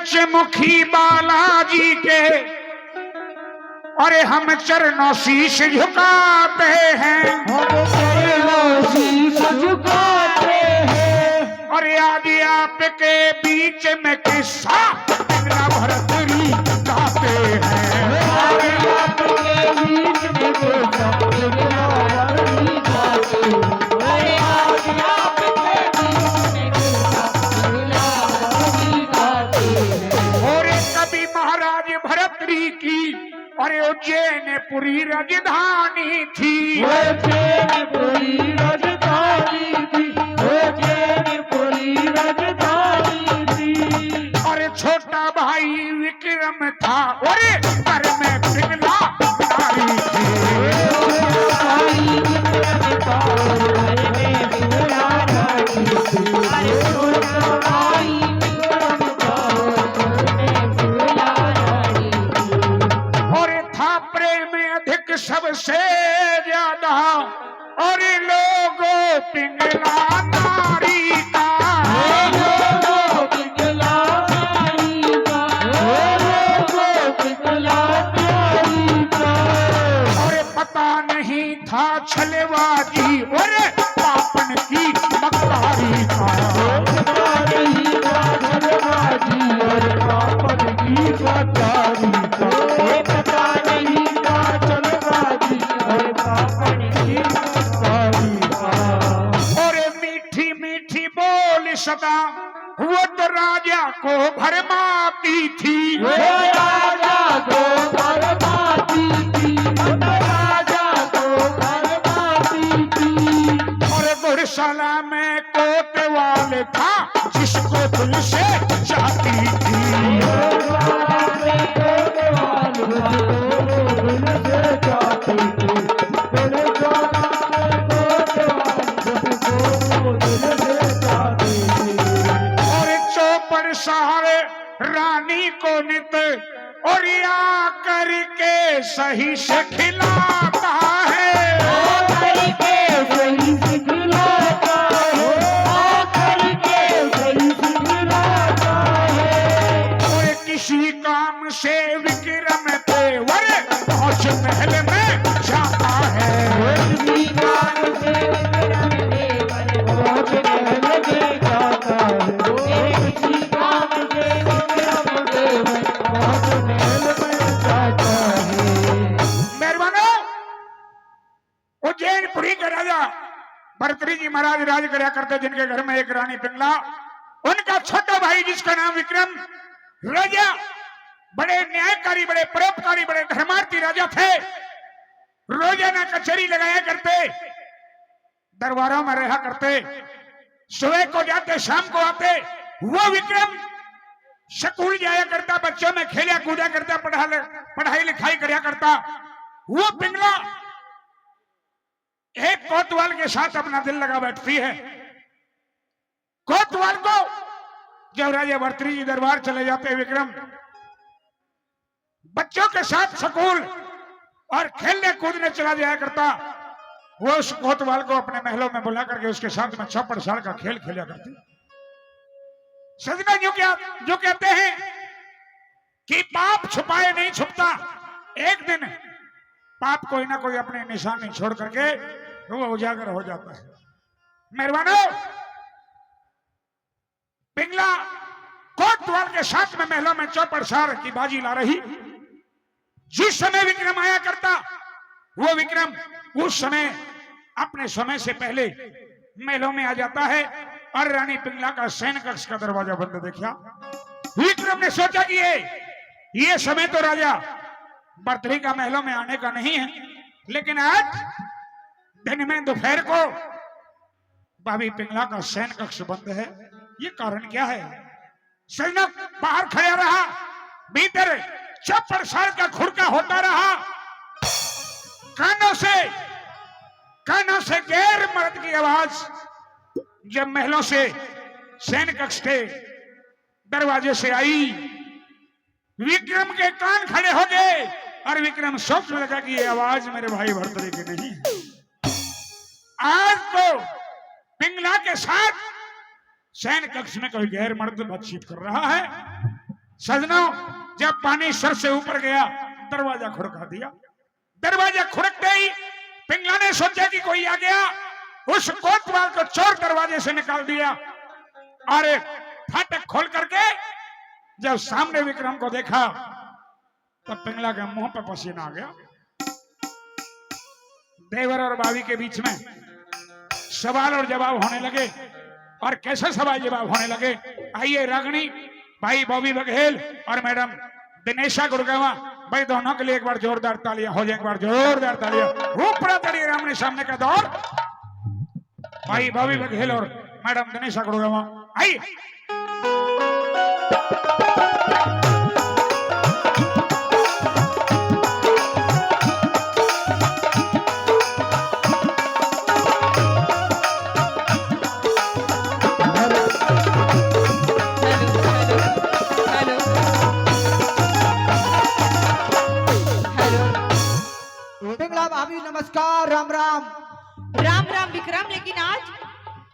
पंचमुखी बालाजी के अरे हम चरणों शीश झुकाते हैं, झुकाते हैं। अरे आज आपके बीच में किस्सा बिना भरतरी गाते हैं। आपके बीच में किस्सा बिना भरतरी गाते हैं। आज आपके बीच में किस्सा बिना भरतरी गाते हैं। और कभी महाराज भरतरी की अरे उज्जैनपुरी राजधानी थी, उज्जैनपुरी राजधानी थी, उज्जैनपुरी राजधानी थी। अरे छोटा भाई विक्रम था अरे घर में पिघला नारी थी। भाई विक्रम था घर में पिघला नारी थी। अरे छोटा भाई विक्रम था घर में पिघला नारी थी। और था प्रेम अधिक सबसे ज्यादा और लोगों पिघला नारी का। लोगों पिघला नारी का, लोगों पिघला नारी का। और पता नहीं था छलवाजी और पापन की मक्कारी का। पता नहीं था छलवाजी और पापन की मक्कारी का। पता नहीं था छलवाजी और पापन की मक्कारी का। और मीठी मीठी बोल सदा वो तो राजा को भरमाती थी। वो राजा को भरमाती थी, वो राजा को भरमाती थी। और गुरशाला में कोतवाल था जिसको दिल से चाहती थी। और चौपड़ सारे रानी को नित और या करके सही से खिलाता है। और किसी काम से विक्रम तेवर पहुंच महल में जाता है। मेहरबानो उज्जैनपुरी के राजा भरतरी जी महाराज राज करया करते, जिनके घर में एक रानी पिंगला, उनका छोटा भाई जिसका नाम विक्रम राजा बड़े न्यायकारी, बड़े परोपकारी, बड़े धर्मार्थी राजा थे। रोजाना कचहरी लगाया करते, दरबारों में रहा करते, सुबह को जाते शाम को आते। वो विक्रम स्कूल जाया करता, बच्चों में खेला कूदा करता, पढ़ाई लिखाई कराया करता। वो पिंगला एक कोतवाल के साथ अपना दिल लगा बैठती है। कोतवाल को जब राजा भरतरी जी दरबार चले जाते विक्रम बच्चों के साथ स्कूल और खेलने कूदने चला जाया करता। वो उस कोतवाल को अपने महलों में बुला करके उसके साथ में चौपड़ साल का खेल खेला करती। सजना जो कहते हैं कि पाप छुपाए नहीं छुपता, एक दिन पाप कोई ना कोई अपने निशानी छोड़ करके वो उजागर हो जाता है। मेहरबानो पिंगला कोतवाल के साथ में महलों में चौपड़ सार की बाजी ला रही। जिस समय विक्रम आया करता वो विक्रम उस समय अपने समय से पहले महलों में आ जाता है और रानी पिंगला का सैन कक्ष का दरवाजा बंद देखा। विक्रम ने सोचा कि ये समय तो राजा भरतरी का महलों में आने का नहीं है, लेकिन आज दिन में दोपहर को भाभी पिंगला का सैन कक्ष बंद है, ये कारण क्या है? सैनिक बाहर खड़ा रहा, भीतर चौपड़ साल का खुड़का होता रहा। कानों से गैर मर्द की आवाज जब महलों से सैन कक्ष के दरवाजे से आई, विक्रम के कान खड़े हो गए और विक्रम सोचने लगा कि ये आवाज मेरे भाई भरतरी की नहीं है। आज तो पिंगला के साथ सैन कक्ष में कोई गैर मर्द बातचीत कर रहा है। सजनों, जब पानी सर से ऊपर गया, दरवाजा खुरका दिया। दरवाजा खुरकते ही पिंगला ने सोचा कि कोई आ गया, उस कोतवाल को चोर दरवाजे से निकाल दिया और फाटक खोल करके जब सामने विक्रम को देखा तब पिंगला के मुंह पे पसीना आ गया। देवर और भाभी के बीच में सवाल और जवाब होने लगे। और कैसे सवाल जवाब होने लगे, आइए रागनी, भाई बॉबी बघेल और मैडम दिनेशा गुड़गावा, भाई दोनों के लिए एक बार जोरदार तालियां हो जाए, एक बार जोरदार तालियां। ऊपर तालियां, आमने सामने का दौर, भाई बॉबी बघेल और मैडम दिनेशा गुड़गावा, आइए। नमस्कार। राम राम। राम राम विक्रम, लेकिन आज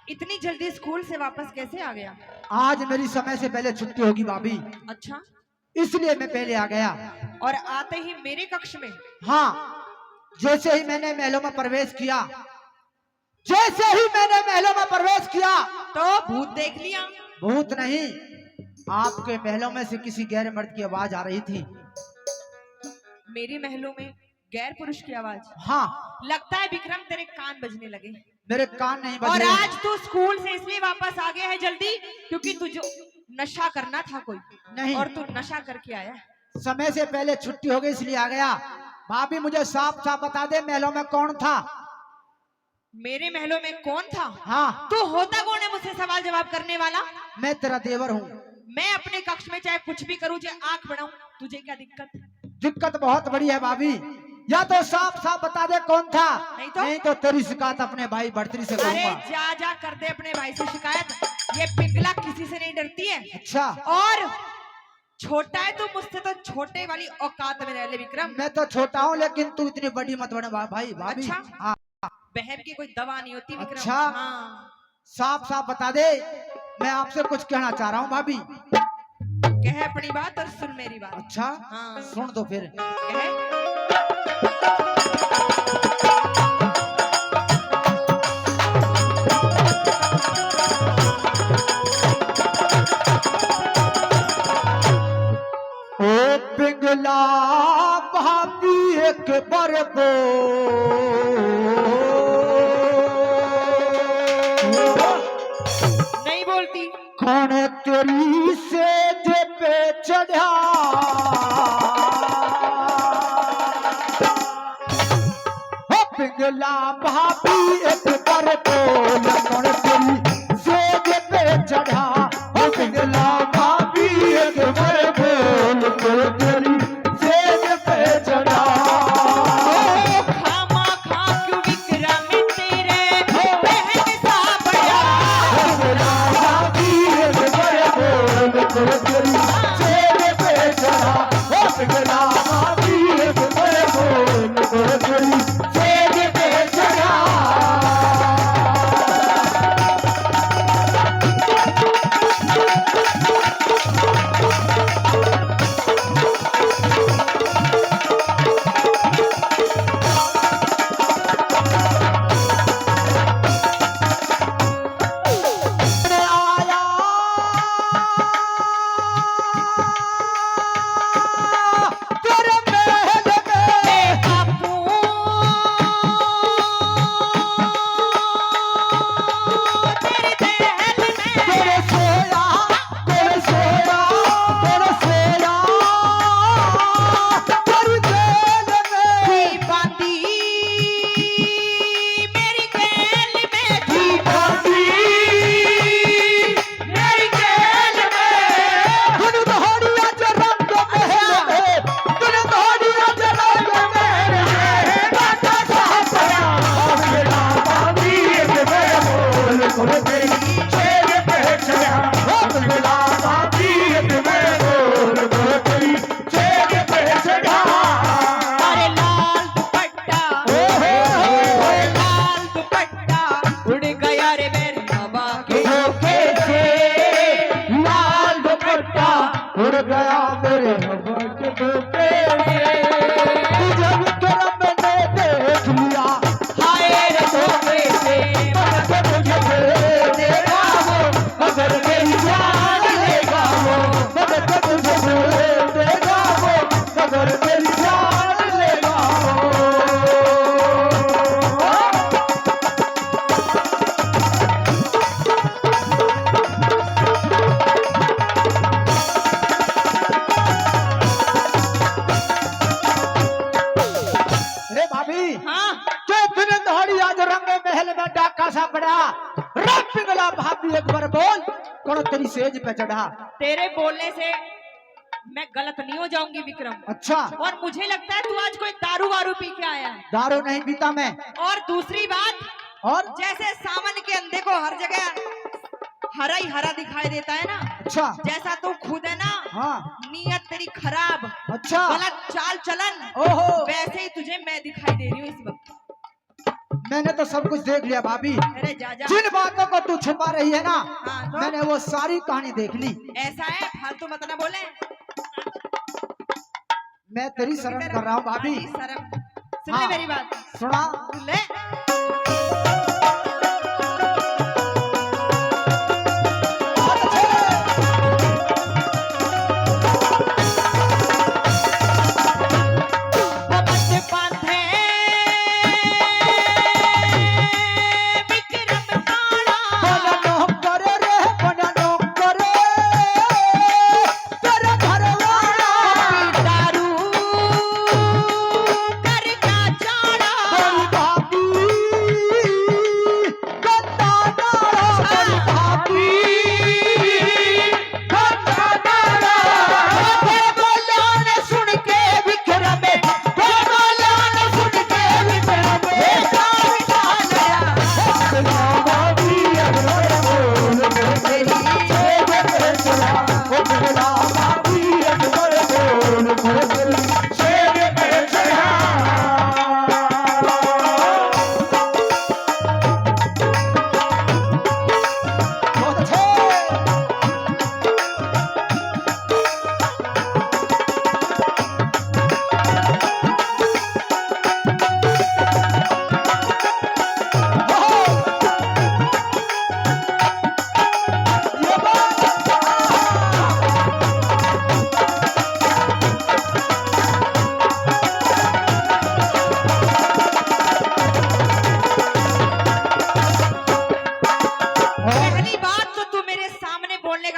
इतनी जल्दी स्कूल से वापस कैसे आ गया? आज मेरी समय से पहले छुट्टी होगी भाभी, अच्छा, इसलिए मैं पहले आ गया। और आते ही मेरे कक्ष में? हाँ, जैसे ही मैंने महलों में प्रवेश किया, जैसे ही मैंने महलों में प्रवेश किया तो भूत देख लिया? भूत नहीं, आपके महलों में से किसी गैर मर्द की आवाज आ रही थी। मेरे महलों में गैर पुरुष की आवाज? हाँ। लगता है विक्रम तेरे कान बजने लगे। मेरे कान नहीं बज और रहे। आज तू स्कूल से इसलिए वापस आ गया है जल्दी क्योंकि तुझे नशा करना था कोई? नहीं। और तू नशा करके आया? समय से पहले छुट्टी हो गई इसलिए आ गया। भाभी मुझे साफ साफ बता दे, महलों में कौन था? मेरे महलों में कौन था? हाँ। तू होता कौन है मुझसे सवाल जवाब करने वाला? मैं तेरा देवर हूँ। मैं अपने कक्ष में चाहे कुछ भी करूँ, चाहे आंख बढ़ाऊं, तुझे क्या दिक्कत? दिक्कत बहुत बड़ी है भाभी, या तो साफ साफ बता दे कौन था, नहीं तो तेरी शिकायत अपने भाई भर्तरी से अरे करूंगा। जा जा कर दे अपने भाई से शिकायत, ये पिंगला किसी से नहीं डरती है। अच्छा। और छोटा है तो मुझसे तो छोटे वाली औकात में रह ले विक्रम। मैं तो छोटा हूँ लेकिन तू इतनी बड़ी मत बने भाई भाभी। अच्छा? हाँ। बहन की कोई दवा नहीं होती विक्रम। अच्छा। हाँ। साफ साफ बता दे, मैं आपसे कुछ कहना चाह रहा हूँ भाभी। कह अपनी बात और सुन मेरी बात। अच्छा। हाँ। सुन दो फिर। कह। ओ पिंगला भाभी एक बार को नहीं बोलती। कौन तेरी सेज पे चढ़ा, पिंगला भाभी एक बार बोल, कौन तेरी सेज पे चढ़ा, पिंगला भाभी एक बार बोल, कौन तेरी सेज पे चढ़ा। खामा खा क्यों विक्रम तेरे बहन सा बड़ा, भाभी एक बार बोल, कौन तेरी सेज पे चढ़ा, पिंगला भाभी एक बार बोल, कौन तेरी सेज पे चढ़ा। उड़ गया सेज पे चढ़ा। तेरे बोलने से मैं गलत नहीं हो जाऊंगी विक्रम। अच्छा, और मुझे लगता है तू आज कोई दारू वारू पी के आया है। दारू नहीं पीता मैं। और दूसरी बात, और जैसे सावन के अंधे को हर जगह हरा ही हरा दिखाई देता है ना, अच्छा, जैसा तू खुद है ना, हाँ, नीयत तेरी खराब, अच्छा, गलत चाल चलन, ओहो, वैसे ही तुझे मैं दिखाई दे रही हूँ इस वक्त। मैंने तो सब कुछ देख लिया भाभी। अरे जा जा। जिन बातों को तू छुपा रही है ना, हाँ, तो मैंने वो सारी कहानी देख ली। ऐसा है, फालतू मत ना बोले। मैं तेरी शरण कर रहा हूँ भाभी। शर्म सुन ले हाँ। मेरी बात, सुना। सुन ले।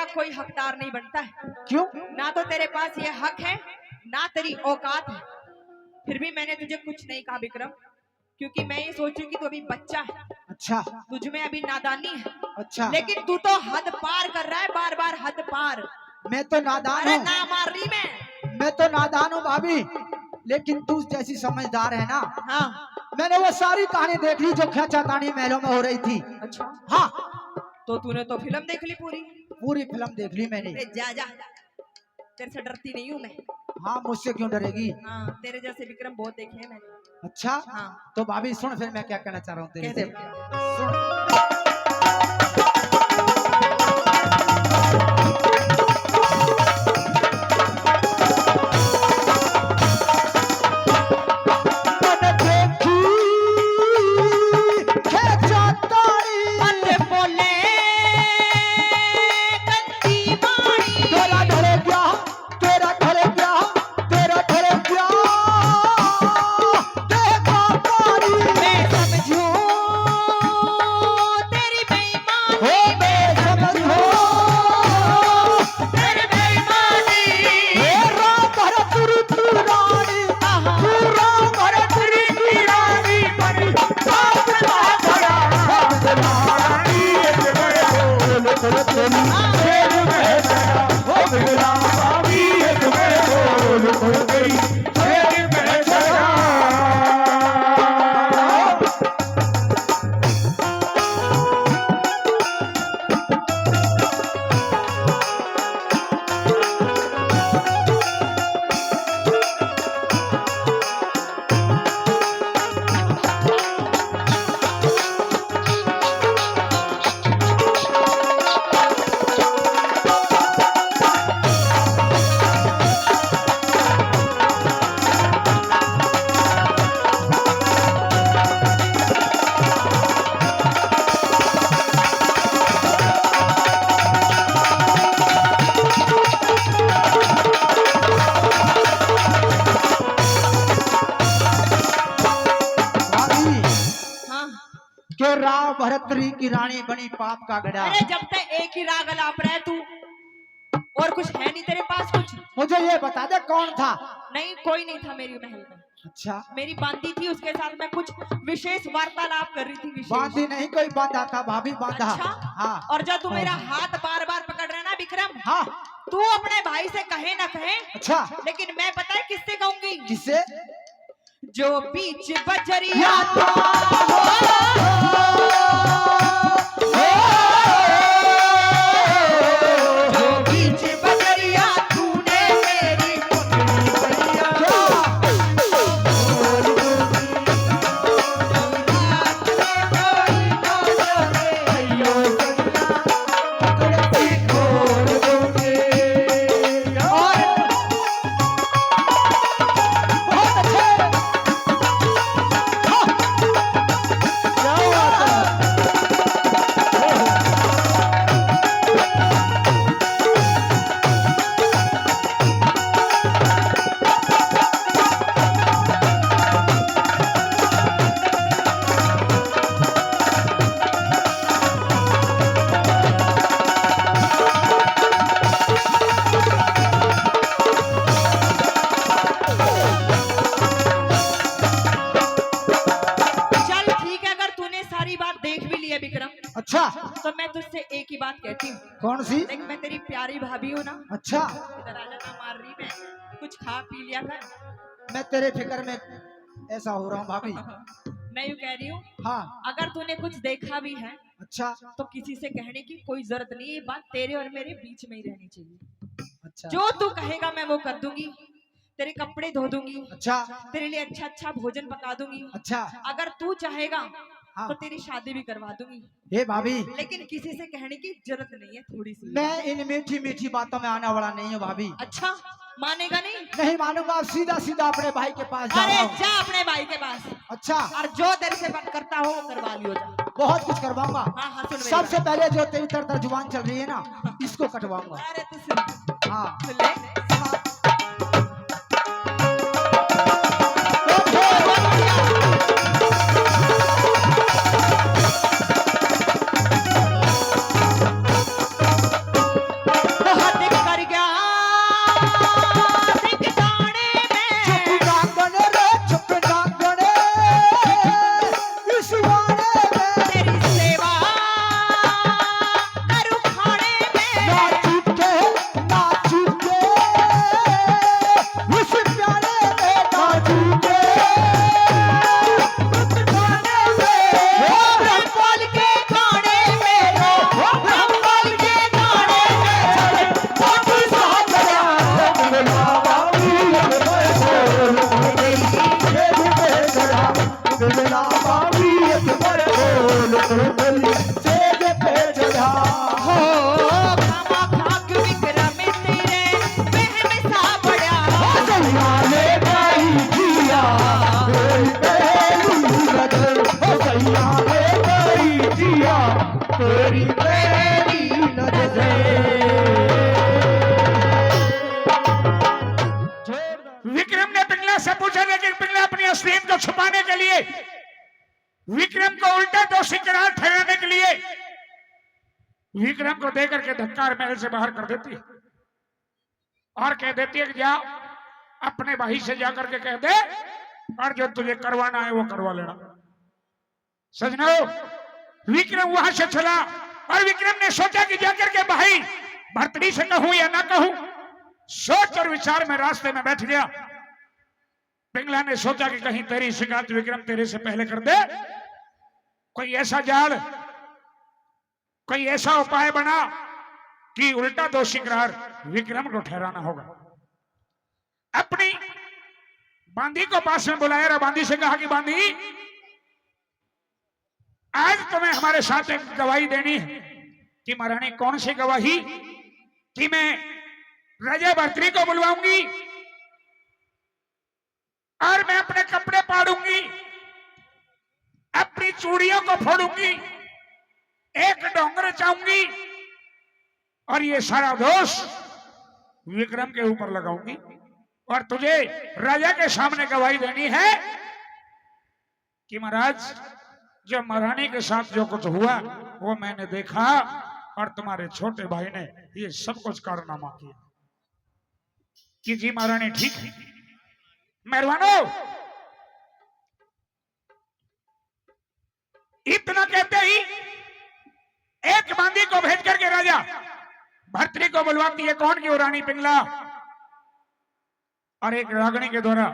कोई हकदार नहीं बनता है। क्यों? ना तो तेरे पास ये हक है, ना तेरी औकात है। फिर भी मैंने तुझे कुछ नहीं कहा विक्रम, क्योंकि मैं ये सोचू कि तू अभी बच्चा है। अच्छा, तुझ में अभी नादानी है। अच्छा, लेकिन तू तो हद पार कर रहा है, बार बार हद पार। मैं तो नादान अरे हूँ। ना मार रही मैं तो नादान हूँ भाभी, लेकिन तू जैसी समझदार है ना। हाँ। मैंने वो सारी कहानी देख ली जो खींचातानी महलों में हो रही थी। अच्छा, हाँ, तो तूने तो फिल्म देख ली पूरी। पूरी फिल्म देख ली मैंने। अरे जा जा, तेरे से डरती नहीं हूँ मैं। हाँ, मुझसे क्यों डरेगी? हाँ, तेरे जैसे विक्रम बहुत देखे हैं मैंने। अच्छा, हाँ। तो भाभी सुन फिर मैं क्या कहना चाह रहा हूँ तेरे कह से। दे। सुन। राव भरतरी की रानी बनी पाप का गड़ा। अरे जब तक एक ही राग अलाप रहे तू, और कुछ है नहीं तेरे पास कुछ। मुझे ये बता दे कौन था? नहीं, कोई नहीं था मेरी महल में। अच्छा, मेरी बांदी थी, उसके साथ मैं कुछ विशेष वार्तालाप कर रही थी। विशेष बांधी नहीं कोई बांधा था भाभी, बांधा। अच्छा। हाँ और जब तू मेरा हाथ बार बार पकड़ रहा है ना विक्रम, हाँ। तू अपने भाई से कहे ना कहे, अच्छा, लेकिन मैं पता है किससे कहूंगी? किससे? जो बीच बजरिया था जो बीच बजरिया तूने मेरी अच्छा, तो मैं तुझसे एक ही बात कहती हूँ, कौन सी? देख मैं तेरी प्यारी भाभी हूँ ना, अच्छा, इधर आजा ना, मार रही मैं, कुछ खा पी लिया कर। मैं तेरे फिक्र में ऐसा हो रहा हूँ भाभी। मैं यूँ कह रही हूँ, हाँ, अगर तूने कुछ देखा भी है अच्छा तो किसी से कहने की कोई जरूरत नहीं है, ये बात तेरे और मेरे बीच में ही रहनी चाहिए। अच्छा जो तू कहेगा मैं वो कर दूंगी, तेरे कपड़े धो दूंगी, अच्छा तेरे लिए अच्छा अच्छा भोजन पका दूंगी, अच्छा। अगर तू चाहेगा हाँ। तो तेरी शादी भी करवा दूंगी, हे भाभी, लेकिन किसी से कहने की जरूरत नहीं है, थोड़ी सी। मैं इन मीठी मीठी बातों में आने वाला नहीं हूँ भाभी। अच्छा, मानेगा नहीं? नहीं मानूंगा, आप सीधा सीधा अपने भाई के पास जा अरे रहा हूँ। जा अपने भाई के पास, अच्छा, और जो तेरे से बात करता हो वो करवा लियो जा। बहुत कुछ करवाऊंगा। हाँ हाँ सुन मेरी सबसे बात। पहले जो तेरी तर जुबान चल रही है ना, इसको कटवाऊंगा। अरे तू सुन, हाँ, सुन ले। बहुत कर गया ठिकाने में, डांगने रे चुप डांगने, इस वाड़े में तेरी सेवा करूं खाने में। ना चुपके उस प्यारे में ना चुपके उस गाने में ब्रह्मपाल के गाने में, ब्रह्मपाल के गाने में। बाबू साहब गया बाबू मेरा बाबू सेज पे चढ़ा हो खामा खाक विक्रम तेरे बहन सा बड़ा। सैयाने भाई जिया तेरी पहली नजर, सैयाने भाई जिया तेरी पहली नजर। विक्रम ने पिंगला से पूछा, लेकिन पिंगला अपनी असलियत को छुपाने के लिए विक्रम को उल्टा दोषी करार ठहराने के लिए विक्रम को देकर के धक्का महल से बाहर कर देती है और कह देती है कि जा अपने भाई से जाकर के कह दे, और जो तुझे करवाना है वो करवा लेना। सजनो, विक्रम वहां से चला और विक्रम ने सोचा कि जाकर के भाई भरतरी से कहूं या ना कहूं। सोच और विचार में रास्ते में बैठ गया। पिंगला ने सोचा कि कहीं तेरी शिकायत विक्रम तेरे से पहले कर दे, कोई ऐसा जाल, कोई ऐसा उपाय बना कि उल्टा दोषी करार विक्रम को ठहराना होगा। अपनी बांदी को पास में बुलाया और बांदी से कहा कि बांदी, आज तुम्हें हमारे साथ एक गवाही देनी है। कि महारानी कौन सी गवाही? कि मैं राजा भर्तरी को बुलवाऊंगी और मैं अपने कपड़े पाड़ूंगी, अपनी चूड़ियों को फोड़ूंगी, एक डोंगर चाहूंगी और ये सारा दोष विक्रम के ऊपर लगाऊंगी। और तुझे राजा के सामने गवाही देनी है कि महाराज, जो महारानी के साथ जो कुछ हुआ वो मैंने देखा और तुम्हारे छोटे भाई ने ये सब कुछ कारनामा किया। कि जी महारानी ठीक है। मेहरबानो, इतना कहते ही एक बांदी को भेज करके राजा भर्तृ को बुलवाती है। कौन की? रानी पिंगला। और एक रागणी के द्वारा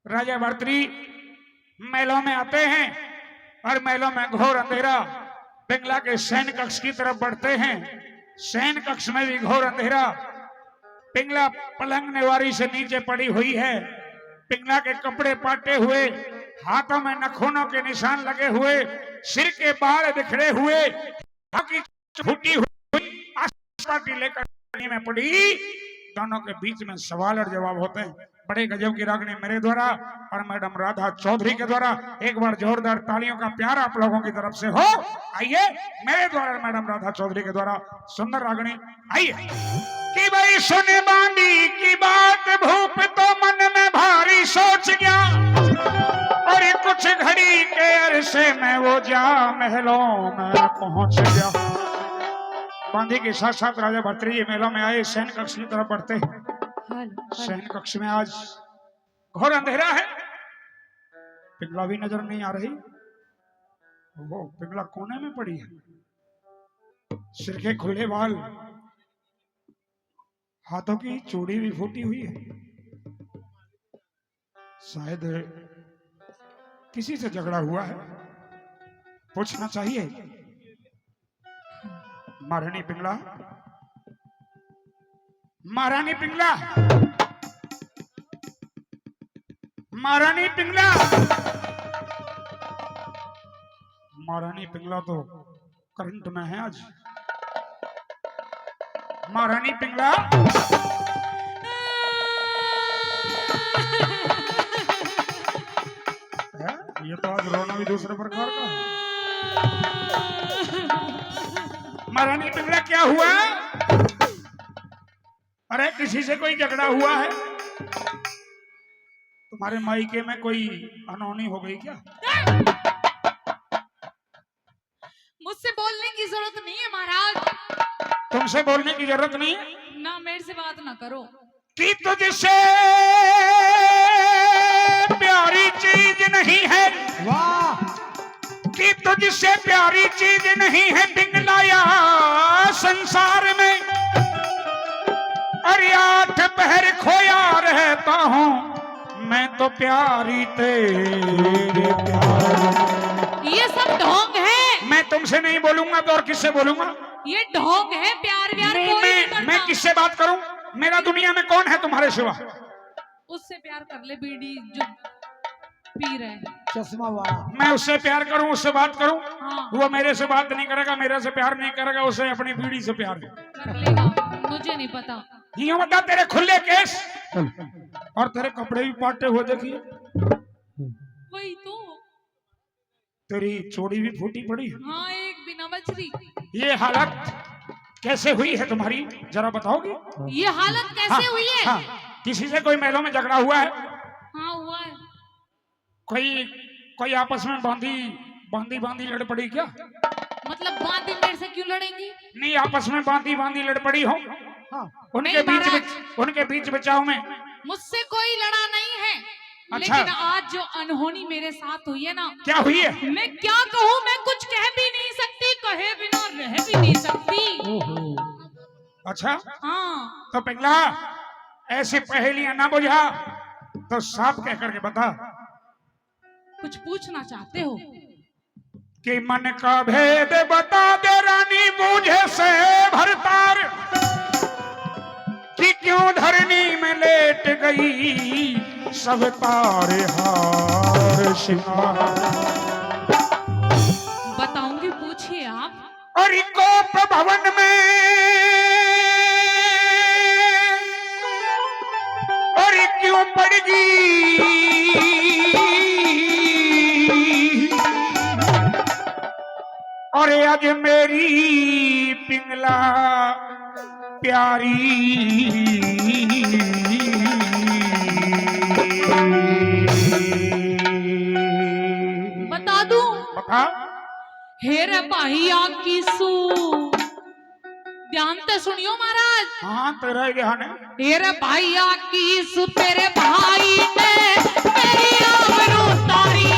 राजा भर्तृ महलों में आते हैं और महलों में घोर अंधेरा। पिंगला के शयन कक्ष की तरफ बढ़ते हैं। शयन कक्ष में भी घोर अंधेरा। पिंगला पलंग नेवारी से नीचे पड़ी हुई है। पिंगला के कपड़े पाटे हुए, हाथों में नखूनों के निशान लगे हुए, सिर के बाल बिखरे हुए, फूटी हुई आसपाटी लेकर में पड़ी। दोनों के बीच में सवाल और जवाब होते हैं। बड़े गजब की रागनी मेरे द्वारा और मैडम राधा चौधरी के द्वारा एक बार जोरदार तालियों का प्यार आप लोगों की तरफ से हो। आइए मेरे द्वारा मैडम राधा चौधरी के द्वारा सुंदर रागनी। आइए कि भाई सुने बांदी की बात भूप तो मन में भारी सोच गया और कुछ घड़ी के अरसे में वो जा महलों में पहुंच गया। बांदी के साथ साथ राजा भर्तृ महलों में आए। शयन कक्ष की तरफ बढ़ते हैं। शयन कक्ष में आज घोर अंधेरा है। पिंगला भी नजर नहीं आ रही। वो पिंगला कोने में पड़ी है, सिर के खुले बाल, हाथों की चूड़ी भी फूटी हुई है। शायद किसी से झगड़ा हुआ है, पूछना चाहिए। महारानी पिंगला, महारानी पिंगला, महारानी पिंगला। महारानी पिंगला तो करंट में है आज। महारानी पिंगला, ये तो आज रोना भी दूसरे प्रकार का है। महारानी पिंगला क्या हुआ? अरे किसी से कोई झगड़ा हुआ है? तुम्हारे मायके में कोई अनहोनी हो गई क्या? मुझसे बोलने की जरूरत नहीं है महाराज। तुमसे बोलने की जरूरत नहीं है ना, मेरे से बात ना करो। कि तुझसे प्यारी चीज नहीं है। वाह! कि तुझसे प्यारी चीज नहीं है पिंगलाया संसार में। अरे 8 पहर खोया रहता हूँ मैं तो प्यारी तेरे प्यार। ये सब ढोंग है। मैं तुमसे नहीं बोलूंगा तो और किससे बोलूंगा? ये ढोंग है। प्यार व्यार नहीं, कोई नहीं करता। मैं किससे बात करूं? मेरा दुनिया में कौन है तुम्हारे सिवा? उससे प्यार कर ले, बीड़ी जो पी रहे हैं। चश्मा वाला। मैं उससे प्यार करूं, उससे बात करूं? हाँ, वो मेरे से बात नहीं करेगा, मेरे से प्यार नहीं करेगा, उसे अपनी बीड़ी से प्यार है। कर लेगा, मुझे नहीं पता। यूं बता, तेरे खुले केस और तेरे कपड़े भी पाटे हुए देखिए। वही तो। तेरी चोड़ी भी फूटी पड़ी है। हाँ, एक बिना बचरी। ये हालत कैसे हुई है तुम्हारी, जरा बताओगी? ये हालत कैसे हाँ, हुई है? हाँ, किसी से कोई महलों में झगड़ा हुआ है? हाँ, हुआ है। कोई आपस में बांधी लड़ पड़ी क्या? मतलब बांधी मेरे से क्यों लड़ेंगी? नहीं, आपस में बांधी लड़ पड़ी हो। हाँ। उनके बीच बचाव में मुझसे कोई लड़ा नहीं है। अच्छा। लेकिन आज जो अनहोनी मेरे साथ हुई है ना, क्या हुई है? मैं क्या कहूँ? मैं कुछ कह भी नहीं सकती, कहे बिना रह भी नहीं सकती। अच्छा, हाँ, तो पिंगला ऐसी पहेलियां ना बुझा तो साफ कह करके बता कुछ पूछना चाहते हो? कि मन का भेद बता दे रानी बूझे से भरतार, कि क्यों धरनी में लेट गई सब तारे हार श्रृंगार। बताऊंगी, पूछिए आप। और गोप भवन में और क्यों पड़गी और आज मेरी पिंगला प्यारी। बता दूं? बता। हेरे भाइया की सू, ध्यान से सुनियो महाराज। हाँ, तेरा ही ध्यान है। हेरे भाइया की सू, तेरे भाई ने मेरी आबरू तारी।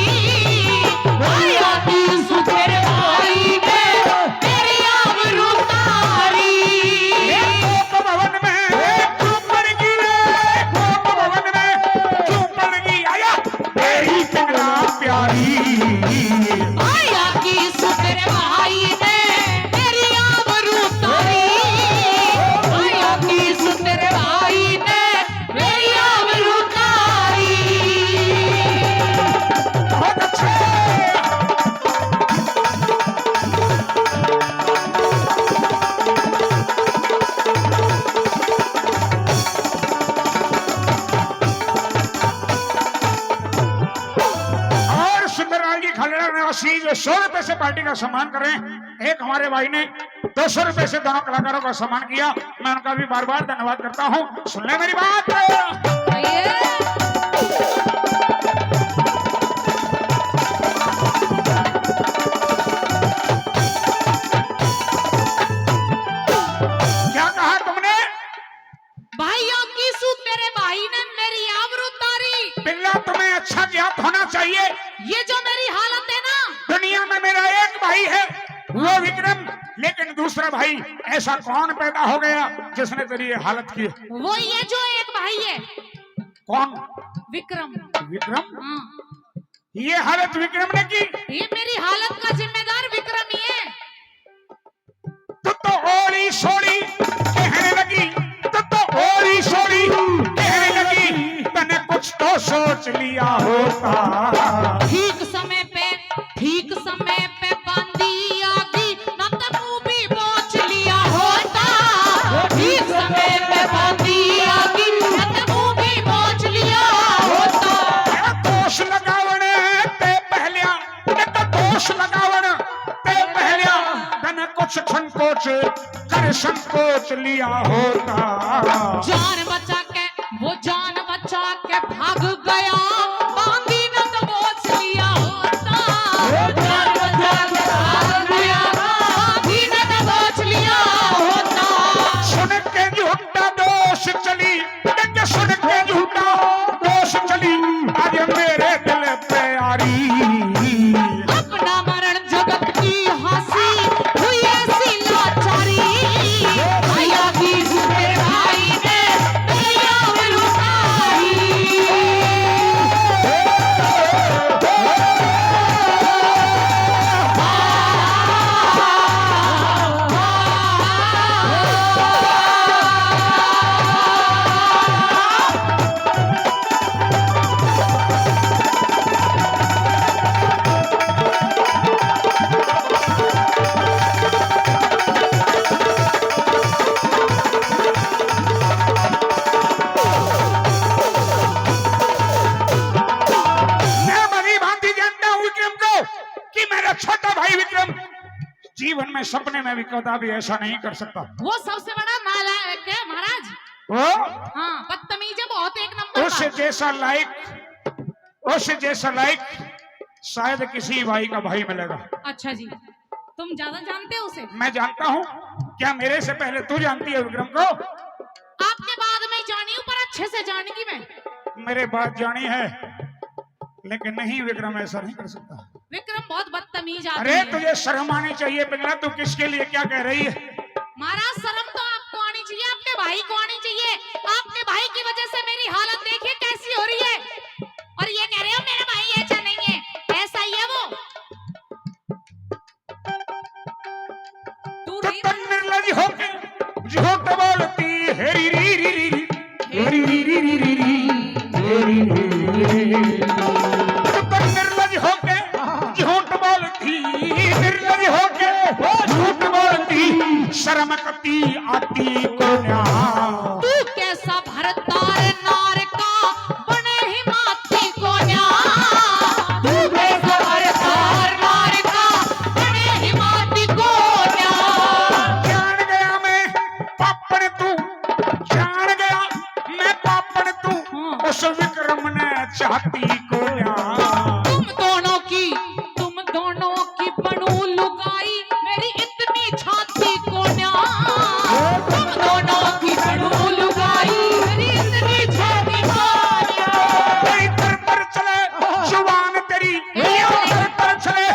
भाइया जो 100 रुपए से पार्टी का सम्मान कर रहे हैं, एक हमारे भाई ने 200 रुपए से दोनों कलाकारों का सम्मान किया, मैं उनका भी बार बार धन्यवाद करता हूँ। सुन ले मेरी बात। क्या कहा तुमने? भाइयों की सू तेरे भाई ने मेरी आबरू तारी। बिल्ला तुम्हें अच्छा ज्ञात होना चाहिए, ये जो मेरी हालत है ना, दुनिया में मेरा एक भाई है वो विक्रम, लेकिन दूसरा भाई ऐसा कौन पैदा हो गया जिसने तेरी ये हालत की? वो ये जो एक भाई है। कौन? विक्रम। विक्रम? हाँ, ये हालत विक्रम ने की? ये मेरी हालत का जिम्मेदार विक्रम ही है। तू तो ओली सोली कहने लगी, तू तो ओली सोली कहने लगी, मैंने कुछ तो सोच लिया होता। ठीक समय पे बांधी आगी, न तो मुंह भी पहुंच लिया होता। ठीक समय पे बांधी आगी, न तो मुंह भी पहुंच लिया होता। दोष लगावण ते पहलिया, तो दोष लगावण ते पहलिया, मैंने कुछ संकोच कर संकोच लिया होता। जान बचा के भाग गया, बांधी न तो पहुंच लिया होता। जान बचा के भाग गया, बांधी न तो पहुंच लिया होता। सुन के झूठा दोष चली, सुन के झूठा दोष चली, आज मेरे दिल पे आरी। अपना मरण जगत की हंसी हुई ऐसी लाचारी। भैया की सुने भाई ने भैया उतारी। छोटा भाई विक्रम जीवन में सपने में भी कभी ऐसा नहीं कर सकता। वो सबसे बड़ा नालायक है महाराज। वो हाँ, बदतमीज है बहुत, एक नंबर उसे का। जैसा लाइक शायद किसी भाई का भाई मिलेगा। अच्छा जी, तुम ज्यादा जानते हो उसे? मैं जानता हूँ। क्या मेरे से पहले तू जानती है विक्रम को? आपके बाद में जानी हूँ, पर अच्छे से जानेगी मैं। मेरे बात जानी है, लेकिन नहीं, विक्रम ऐसा नहीं कर सकता। विक्रम बहुत बदतमीज आदमी अरे है। तुझे शर्म आनी चाहिए पिंगला, तू किसके लिए क्या कह रही है? महाराज शर्म तो आपको आनी चाहिए, आपके भाई को आनी चाहिए। आपके भाई की वजह से मेरी हालत देखिए कैसी हो रही है, और ये कह रहे हो मेरा भाई ऐसा नहीं है। ऐसा ही है वो। तू नहीं तो निर्लज होके झूठ बोलती है, री री री री री, री री री री री री, री री री। तो निर्लज होके झूठ बोलती, निर्लज होके झूठ बोलती, शर्म कती आती को न्या। तू कैसा भरतार नार का बने ही माथी को न्या। तू कैसा भरतार नार का बने ही माथी को न्या। जान गया मैं पापड़ तू, जान गया मैं पापड़ तू, उस विक्रम ने चाहती को न्या। तुम दोनों की बनू लुगाई, मेरी इतनी छाती को न्या। तुम दोनों की बनू लुगाई, मेरी इतनी छाती को न्या। कोई दर पर चले जुबान तेरी, दर पर चले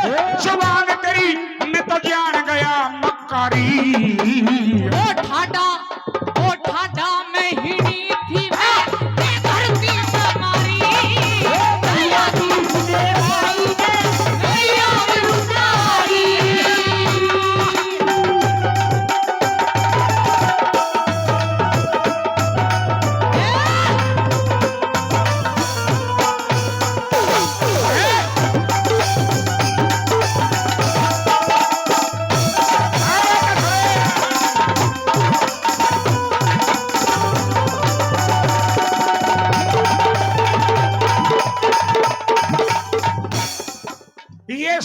जुबान तेरी, मैं तो जान गया मक्कारी। ओ ठाडा मैं हिड़ी थी मैं, धरती पर मारी। दया की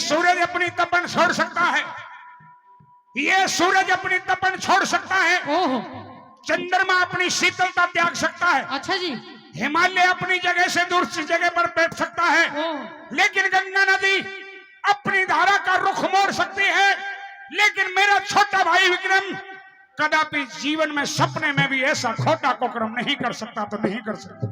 सूरज अपनी तपन छोड़ सकता है, ये सूरज अपनी तपन छोड़ सकता है, ओहो, चंद्रमा अपनी शीतलता त्याग सकता है, अच्छा जी, हिमालय अपनी जगह से दूसरी जगह पर बैठ सकता है, ओह, लेकिन गंगा नदी अपनी धारा का रुख मोड़ सकती है। लेकिन मेरा छोटा भाई विक्रम कदापि जीवन में सपने में भी ऐसा खोटा कुकर्म नहीं कर सकता, तो नहीं कर सकता।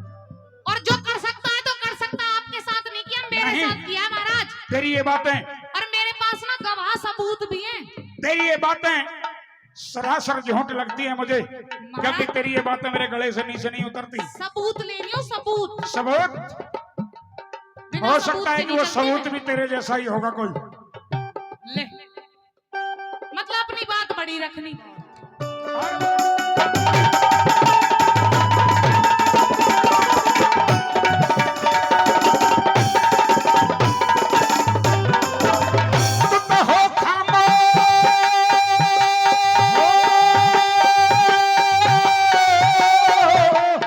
और जो कर सकता है तो कर सकता है, आपके साथ नहीं किया, मेरे नहीं। साथ किया महाराज। तेरी ये बातें, और मेरे पास ना गवाह सबूत भी हैं। तेरी ये बातें सरासर झूठ लगती है मुझे, क्योंकि तेरी ये बातें मेरे गले से नीचे नहीं उतरती। सबूत ले लियो, सबूत। सबूत बिना हो सबूत सकता है के कि वो नहीं चलते सबूत हैं। भी तेरे जैसा ही होगा कोई। ले, मतलब अपनी बात बड़ी रखनी। तू तो हो खामोश,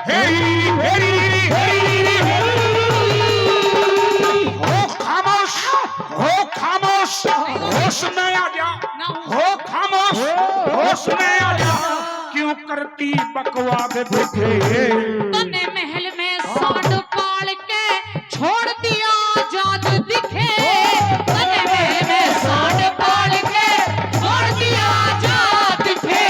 हेरी हेरी हेरी हो खामोश, हो खामोश, होश में आ जा, ना हो। हो खामोश, होश में आ जा, क्यों करती बकवास दिखे। तने महल में सांड पाल के छोड़ दिया आजाद दिखे। तने महल में सांड पाल के छोड़ दिया आजाद दिखे।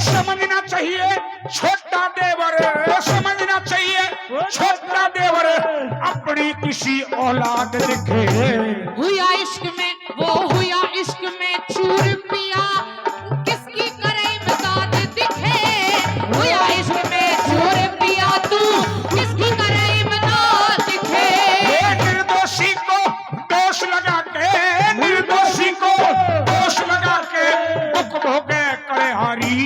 समझना चाहिए छोटा देवर, समझना चाहिए छोटा देवर अपनी किसी औलाद दिखे। हुआ इश्क में, वो हुआ इश्क में चूर पिया, किसकी करे इमदाद दिखे। हुआ इश्क में चूर पिया, तू किसकी करे इमदाद दिखे। ये निर्दोषी को दोष लगा के, निर्दोषी को दोष लगा के दुख भोगे करे हारी।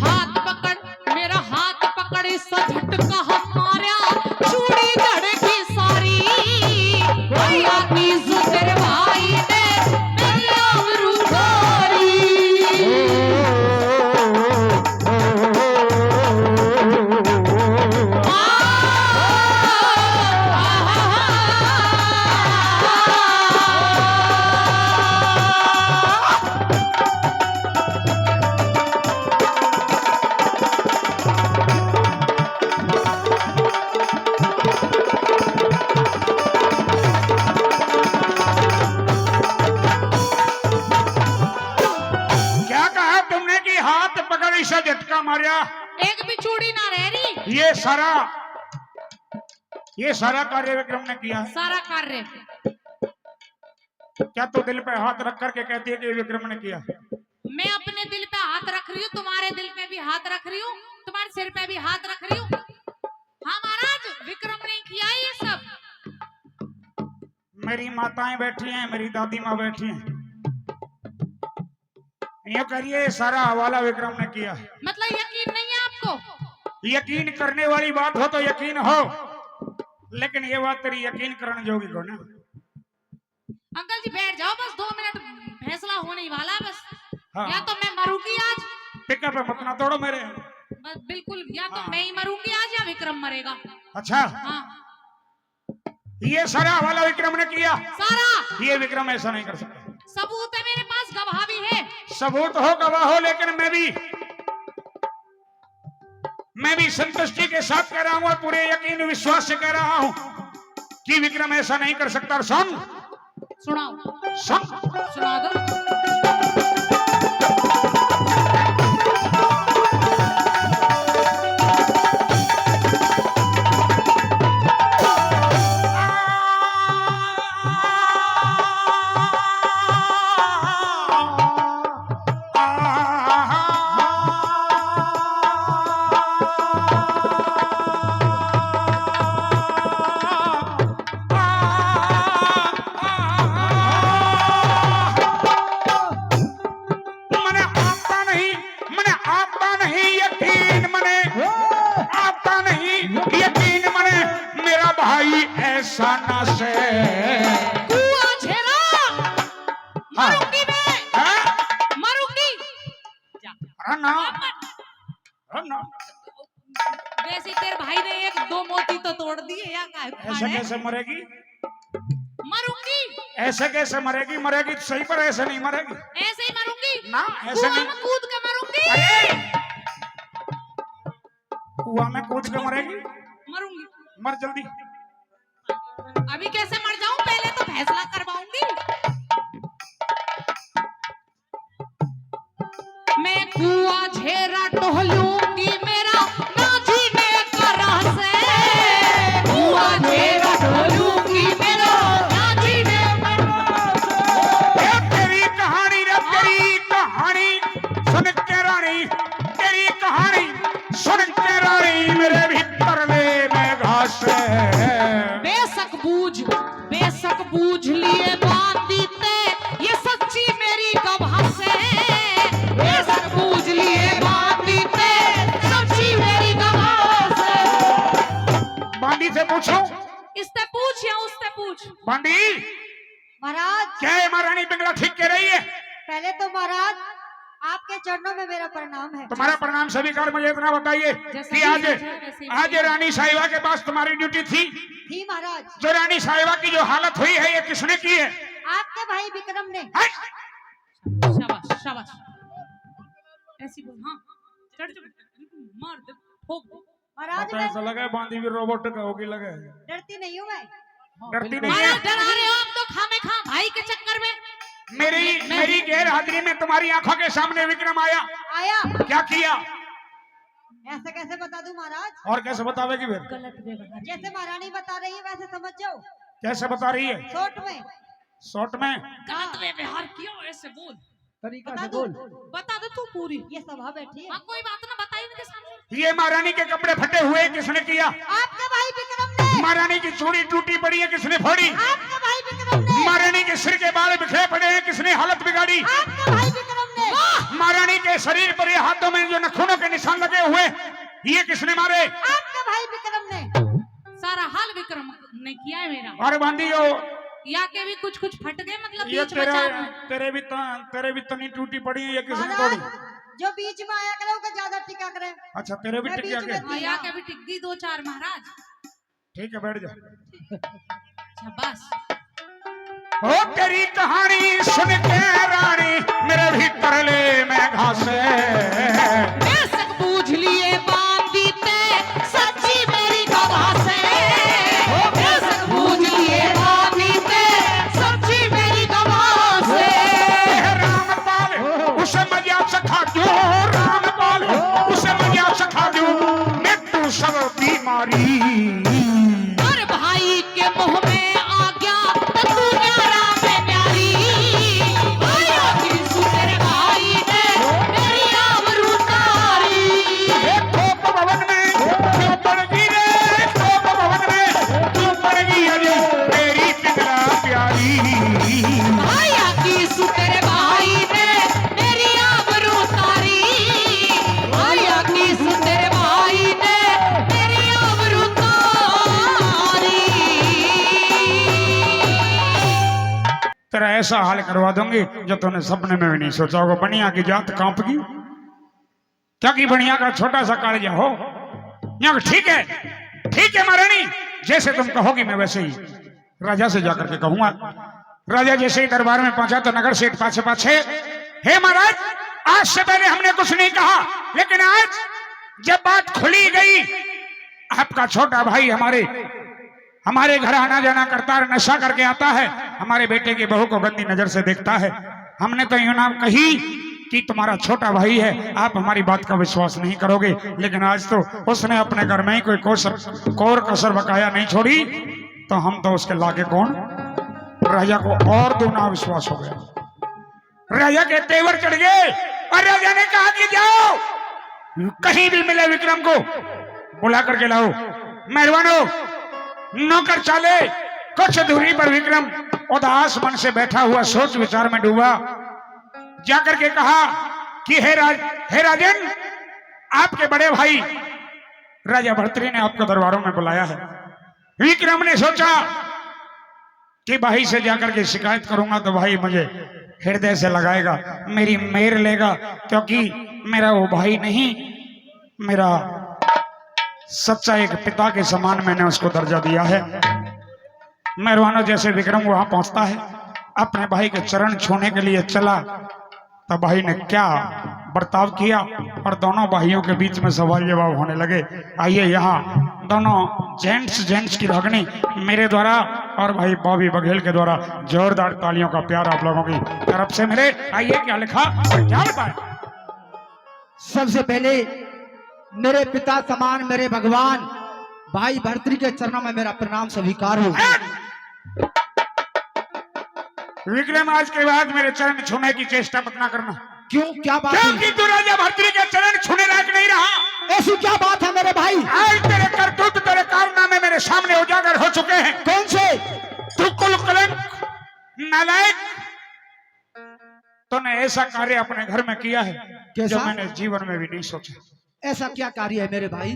हाथ पकड़, मेरा हाथ पकड़, इस झटका हमारा चूड़ी धड़की सारी। भैया की सुंदर भाई ने मेरी आबरू उठारी। क्या कहा तुमने कि हाथ पकड़ इसे झटका मारा? एक भी चूड़ी ना रह रही। ये सारा कार्य विक्रम ने किया है। सारा कार्य क्या तू दिल पे हाथ रख करके कहती है कि ये विक्रम ने किया? मैं अपने दिल पे हाथ रख रही हूँ, तुम्हारे दिल पे भी हाथ रख रही हूँ, तुम्हारे सिर पे भी हाथ रख रही हूँ। हाँ महाराज, विक्रम ने किया ये सब। मेरी माताएं बैठी हैं, मेरी दादी माँ बैठी हैं, ये करिए सारा हवाला विक्रम ने किया है। मतलब यकीन नहीं है आपको? यकीन करने वाली बात हो तो यकीन हो, लेकिन ये बात तेरी यकीन करने जोगी को ना। अंकल जी बैठ जाओ, बस 2 मिनट, फैसला होने ही वाला है बस। हाँ। या तो मैं मरूंगी आज, पिकअप पे मत ना तोड़ो मेरे। बस बिल्कुल, या तो हाँ। मैं ही मरूंगी आज या विक्रम मरेगा। अच्छा, हाँ ये सारा हवाला विक्रम ने किया। सारा ये विक्रम ऐसा नहीं कर सकता। सबूत है मेरे पास, गवाह भी है। सबूत हो गवाह हो, लेकिन मैं भी संतुष्टि के साथ कह रहा हूं और पूरे यकीन विश्वास से कह रहा हूं कि विक्रम ऐसा नहीं कर सकता। और सुन सुनाओ, सुन, सुना दो। ऐसा ना से कुआ झेला, मरूंगी मैं, हाँ? मरूंगी। अरे ना, अरे ना, वैसे तेरे भाई ने 1-2 मोती तो तोड़ दिए या ऐसे कैसे मरेगी? मरूंगी। ऐसे कैसे मरेगी? मरेगी तो सही, पर ऐसे नहीं मरेगी ऐसे ही मरूंगी ना, ऐसे कुआं नहीं। में कूद के मरूंगी। अरे कुआं में कूद के मरेगी? मरूंगी। मर जल्दी। अभी कैसे मर जाऊं, पहले तो फैसला करवाऊंगी। मैं कुआं झेरा टोलूंगी मेरा ना जीने का राह से। कुआं झेरा टोलूंगी मेरा ना जीने का राह से। ये तेरी कहानी रे, तेरी कहानी सुन के रानी, तेरी कहानी सुन के रानी मेरे भीतर ले में घास है। बेशक बूझ लिए बांधीते ये सच्ची मेरी गवाह से। बेशक बूझ लिए बांधीते सच्ची मेरी गवाह से। बांडी से पूछो। इससे पूछ या उससे पूछ। बांडी, महाराज क्या है महारानी पिंगला ठीक कह रही है? पहले तो महाराज आपके चरणों में मेरा प्रणाम है। तुम्हारा प्रणाम स्वीकार। मुझे इतना बताइए कि आज रानी साहिबा के पास तुम्हारी ड्यूटी थी। महाराज, जो रानी साहिबा की जो हालत हुई है ये किसने की है? आपके भाई विक्रम ने। शाबाश शाबाश, ऐसी बोल। हाँ चढ़ मार दे, ठोक दे। महाराज मैं ऐसा लगा बांधी भी रोबोट का होगी लगा। डरती नहीं हूँ मैं। डरती नहीं मारा है? डरा रहे हो आप तो खामे खा भाई के चक्कर में। मेरी गैर हाजिरी में तुम्हारी आंखों के सामने विक्रम आया, क्या किया? ऐसे कैसे बता दूं महाराज? और कैसे बतावेगी फिर? गलत व्यवहार। जैसे महारानी बता रही है वैसे समझ जाओ। कैसे बता रही है? शॉर्ट में गलत व्यवहार किया ऐसे बोल। तरीका से बोल। बता दे तू पूरी। ये सभा बैठी है। हाँ कोई बात ना, बताइए इनके सामने। ये महारानी के कपड़े फटे हुए किसने किया? आपके भाई विक्रम ने। महारानी की चूड़ी टूटी पड़ी है किसने फोड़ी? आपके भाई विक्रम ने। महारानी के सिर के बाल बिखरे पड़े हैं किसने हालत बिगाड़ी? आपके भाई विक्रम ने। महारानी के शरीर पर ये हाथों में जो नखूनों के निशान लगे हुए ये किसने मारे? आपके भाई विक्रम ने। सारा हाल विक्रम ने किया है मेरा। और बांधी जो या के भी कुछ फट गए, मतलब ये बीच बाजार में। तेरे भी तनी टूटी पड़ी है ये किसने महाराज, तोड़ी? जो बीच में आया करे वो ज्यादा टिका करे। अच्छा तेरे भी मैं टिक बीच गया? में हाँ, या के भी टिक गई 2-4 महाराज। ठीक है बैठ जा। शाबाश। ओ तेरी कहानी सुन के रानी मेरे भीतर ले मैं घासे। बेशक बूझ लिए बांधीते सच्ची मेरी गवाह से। बेशक बूझ लिए बांधीते सच्ची मेरी गवाह से। रामपाल उसे मजा सखा दूं, रामपाल उसे मजा सखा दूं मैं तू सब बीमारी। और भाई के मुंह में आ गया तो तू न्यारा में न्यारी। आया किसु तेरे भाई ने मेरी आबरू तारी। कोप भवन में क्यों पड़गी रे, कोप भवन में क्यों पड़गी अरे तेरी पिंगला प्यारी। आया किसु तेरे भाई ने मेरी आबरू तारी। आया किसु तेरे भाई ने मेरी आबरू तारी। तेरा ऐसा हाल करवा दूंगी जो तूने सपने में भी नहीं सोचा होगा। बनिया की जात कांपगी क्या की बनिया का छोटा सा कालिया हो। यहाँ ठीक है महारानी, जैसे तुम कहोगी मैं वैसे ही राजा से जाकर के कहूंगा। राजा जैसे ही दरबार में पहुंचा तो नगर सेठ पाछे पाछे, हे महाराज आज से पहले हमने कुछ नहीं कहा, लेकिन आज जब बात खुली गई, आपका छोटा भाई हमारे घर आना जाना करता है, नशा करके आता है, हमारे बेटे की बहू को गंदी नजर से देखता है। हमने तो यूं नाम कही कि तुम्हारा छोटा भाई है, आप हमारी बात का विश्वास नहीं करोगे, लेकिन आज तो उसने अपने घर में ही कोई कोर कसर बकाया नहीं छोड़ी, तो हम तो उसके लागे कौन। राजा को और दूना विश्वास हो गया। राजा के तेवर चढ़ गए और राजा ने कहा कि जाओ कहीं भी मिले विक्रम को बुला करके लाओ। मेहरबानो नौकर चाले कुछ दूरी पर विक्रम उदास मन से बैठा हुआ सोच विचार में डूबा। जाकर के कहा कि हे राजन, आपके बड़े भाई राजा भर्तृहरि ने आपको दरबारों में बुलाया है। विक्रम ने सोचा कि भाई से जाकर के शिकायत करूंगा तो भाई मुझे हृदय से लगाएगा, मेरी मेर लेगा, क्योंकि मेरा वो भाई नहीं, मेरा सच्चा एक पिता के समान मैंने उसको दर्जा दिया है। मेहरबानो जैसे विक्रम वहां पहुंचता है, अपने भाई के चरण छूने के लिए चला तो भाई ने क्या बर्ताव किया और दोनों भाइयों के बीच में सवाल जवाब होने लगे। आइए यहाँ दोनों जेंट्स की रागनी मेरे द्वारा और भाई बॉबी बघेल के द्वारा जोरदार तालियों का प्यार आप लोगों की तरफ से मेरे। आइए क्या लिखा और क्या बताया। सबसे पहले मेरे पिता समान मेरे भगवान भाई भर्तृ के चरणों में मेरा प्रणाम स्वीकार हो। विक्रम आज के बाद मेरे चरण छूने की चेष्टा मत ना करना। क्यों, क्या बात है? क्योंकि तू राजा भर्तृ के चरण छूने लायक नहीं रहा। ऐसी क्या बात है मेरे भाई? आज तेरे करतूत तेरे कारनामे मेरे सामने उजागर हो चुके हैं। कौन से? तू कुल कलंक नालायक, तूने ऐसा कार्य अपने घर में किया है कैसा? जो मैंने जीवन में भी नहीं सोचा। ऐसा क्या कार्य है मेरे भाई?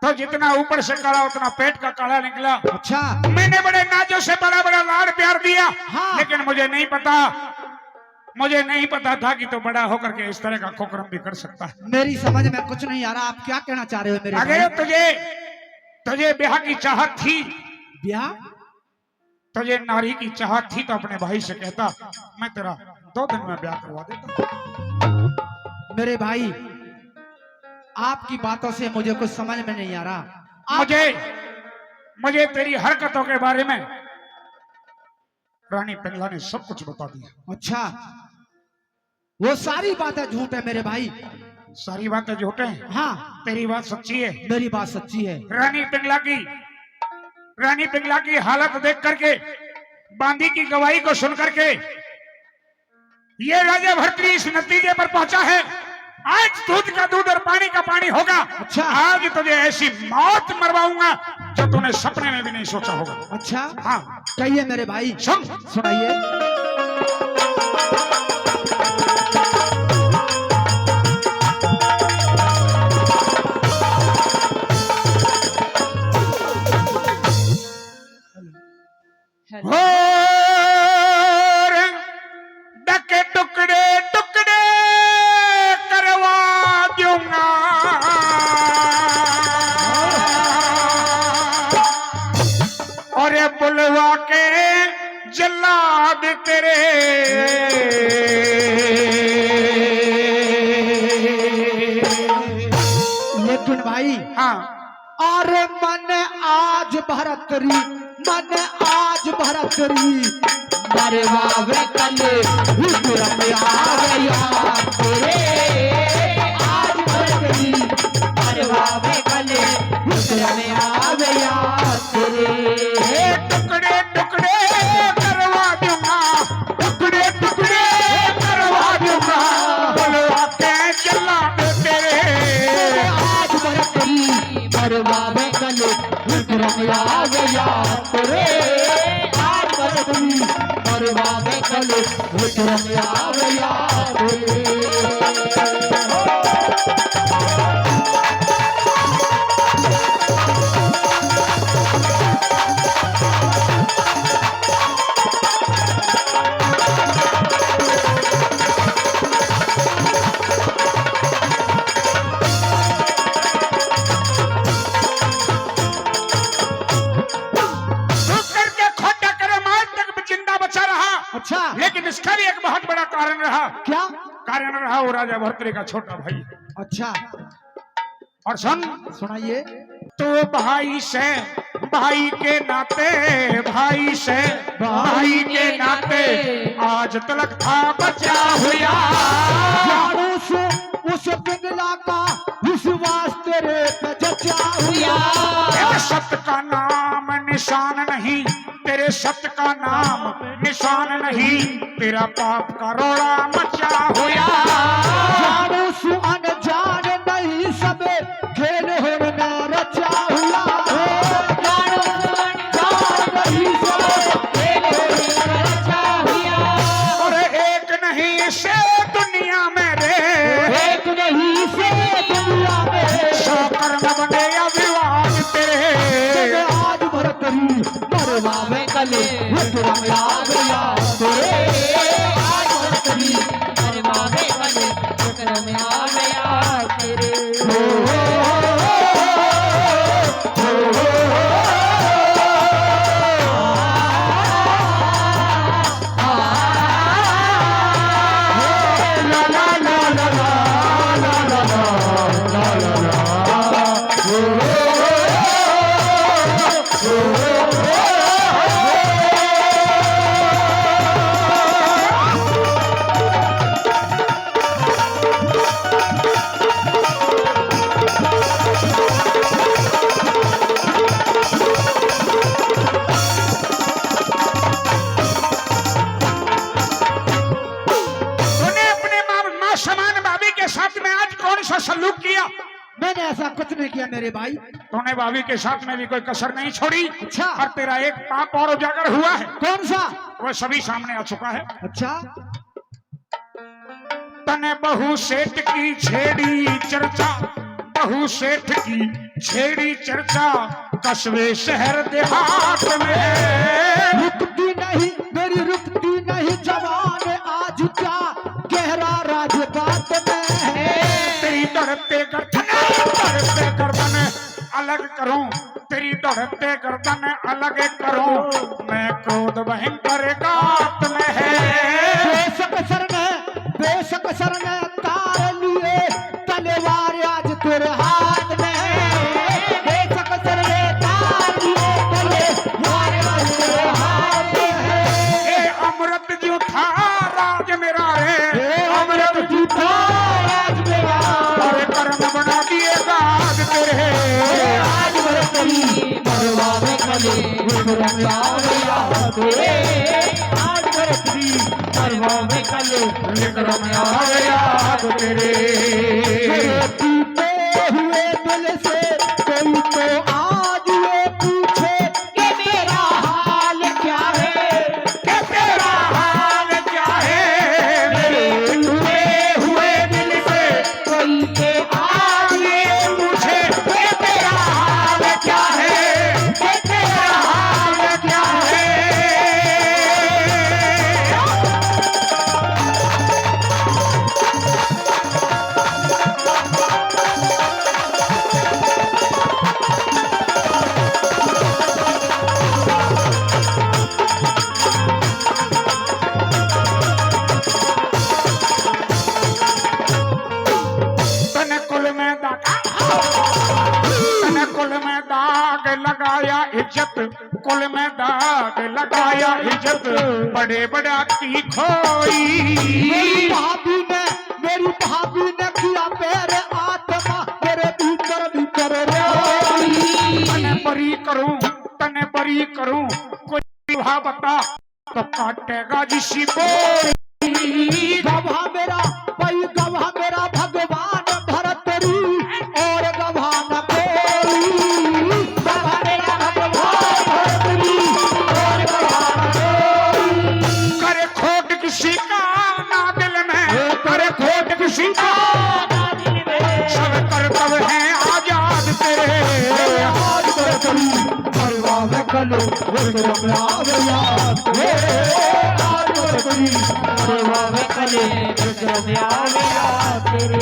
तो जितना ऊपर से काला उतना पेट का काला निकला। अच्छा, मैंने बड़े नाजों से बड़ा बड़ा लाड़ प्यार दिया। हाँ। लेकिन मुझे नहीं पता था कि तो बड़ा होकर के इस तरह का कुकर्म भी कर सकता है। मेरी समझ में कुछ नहीं आ रहा, आप क्या कहना चाह रहे हो मेरे भाई? अगर तुझे ब्याह की चाहत थी, ब्याह? तुझे नारी की चाहत थी तो अपने भाई से कहता, मैं तेरा 2 दिन में ब्याह करवा देता। मेरे भाई आपकी बातों से मुझे कुछ समझ में नहीं आ रहा। मुझे तेरी हरकतों के बारे में रानी पिंगला ने सब कुछ बता दिया। अच्छा, वो सारी बातें झूठ है मेरे भाई? सारी बातें झूठ हैं? हाँ, तेरी बात सच्ची है। मेरी बात सच्ची है। रानी पिंगला की हालत देख करके, बांदी की गवाही को सुन करके ये राजा भर्तृ इस नतीजे पर पहुंचा है, आज दूध का दूध और पानी का पानी होगा। अच्छा। आज तुझे ऐसी मौत मरवाऊंगा जो तूने सपने में भी नहीं सोचा होगा। अच्छा, हाँ, कहिए मेरे भाई। सुनाइए। डके टुकड़े टुकड़े करवा दूंगा, और बुलवा के जल्लाद तेरे लेकिन भाई, हाँ, अरे मन आज भरतरी, मन आज भरतरी मरवावे कले विक्रम आ गया तेरे। आज भरतरी मरवावे कले विक्रम आ गया तेरे। टुकड़े टुकड़े करवा दूंगा, टुकड़े टुकड़े करवा दूंगा, बुलवा के जल्लाद तेरे। आज भरतरी मरवावे कले विक्रम आ गया तेरे। आज भरतरी मरवावे कले विक्रम आ गया तेरे। अच्छा, लेकिन इसका भी एक बहुत बड़ा कारण रहा। क्या कारण रहा? वो राजा भर्तृ का छोटा भाई। अच्छा, और सुनाइए। तो भाई से भाई के नाते, भाई से भाई के नाते आज तलक था बचा हुआ। यारों से उस पिघला का विश्वास तेरे पे जचा हुआ। तेरे सत्य का नाम निशान नहीं, तेरे सत्य का नाम निशान नहीं, तेरा पाप का रोड़ा मचा हुआ। यारों से अनजान नहीं सब खेल होना रचा हुआ। और एक नहीं से दुनिया में रे, एक नहीं से दुनिया में 100 कर्म बने अभिवाद तेरे। आज भरतरी मरवावे कले विक्रम आ गया तेरे। आज भरतरी मरवावे कले विक्रम आ गया तेरे। आ तूने अपने माँ समान भाभी के साथ में आज कौन सा सलूक किया? मैंने ऐसा कुछ नहीं किया मेरे भाई। तूने भाभी के साथ में भी कोई कसर नहीं छोड़ी। अच्छा। और तेरा एक पाप और उजागर हुआ है, कौन सा? वो सभी सामने आ चुका है। अच्छा। तने बहू सेठ की छेड़ी चर्चा, बहू सेठ की छेड़ी चर्चा कस्बे शहर देहात में। रुकती नहीं मेरी रुकती नहीं जवान आज क्या गहरा राजबात में है। तेरी दौड़ते गर्दन अलग करूं, तेरी दौड़ते गर्दन अलग करूं, मैं क्रोध भयंकर गात में है। बेशक सर ने तार लिए तलवार आज तेरे हाथ में है। बेशक सर ने तार लिए तलवार आज तेरे हाथ में है। ए अमृत जो था राज मेरा है, अमृत जूठा आज मेरा और कर्म बना दिए गाज तेरे। आज बरसरी मरवा में कले विक्रम याद तेरे। आज बरसरी मरवा में कले विक्रम याद तेरे। टूटे हुए दिल से कोई तो आज ये पूछे कि मेरा हाल क्या है। कि तेरा हाल क्या है? मेरे टूटे हुए दिल से कोई के आज ये पूछे कि तेरा हाल क्या है? कि तेरा हाल क्या है? तने कुल में दाग लगाया इज्जत, कुल में दाग लगाया इज्जत, बड़े बड़ा की खोई। मेरी भाभी ने किया मेरे आत्मा मेरे भीतर भीतर रोई। तने बरी करूं कोई विवाह बता तो काटेगा जिसी बोरी। गवाह मेरा भाई गवाह मेरा भगवान भरतरी और गवाह न कोई। गवाह मेरा भगवान भरतरी और गवाह न कोई। करे खोट किसी का ना दिल में, करे खोट किसी का सब कर्तव्य है आजाद तेरे। आज बरसरी मरवा में कले विक्रम याद तेरे। आज बरसरी मरवा में कले विक्रम याद तेरे।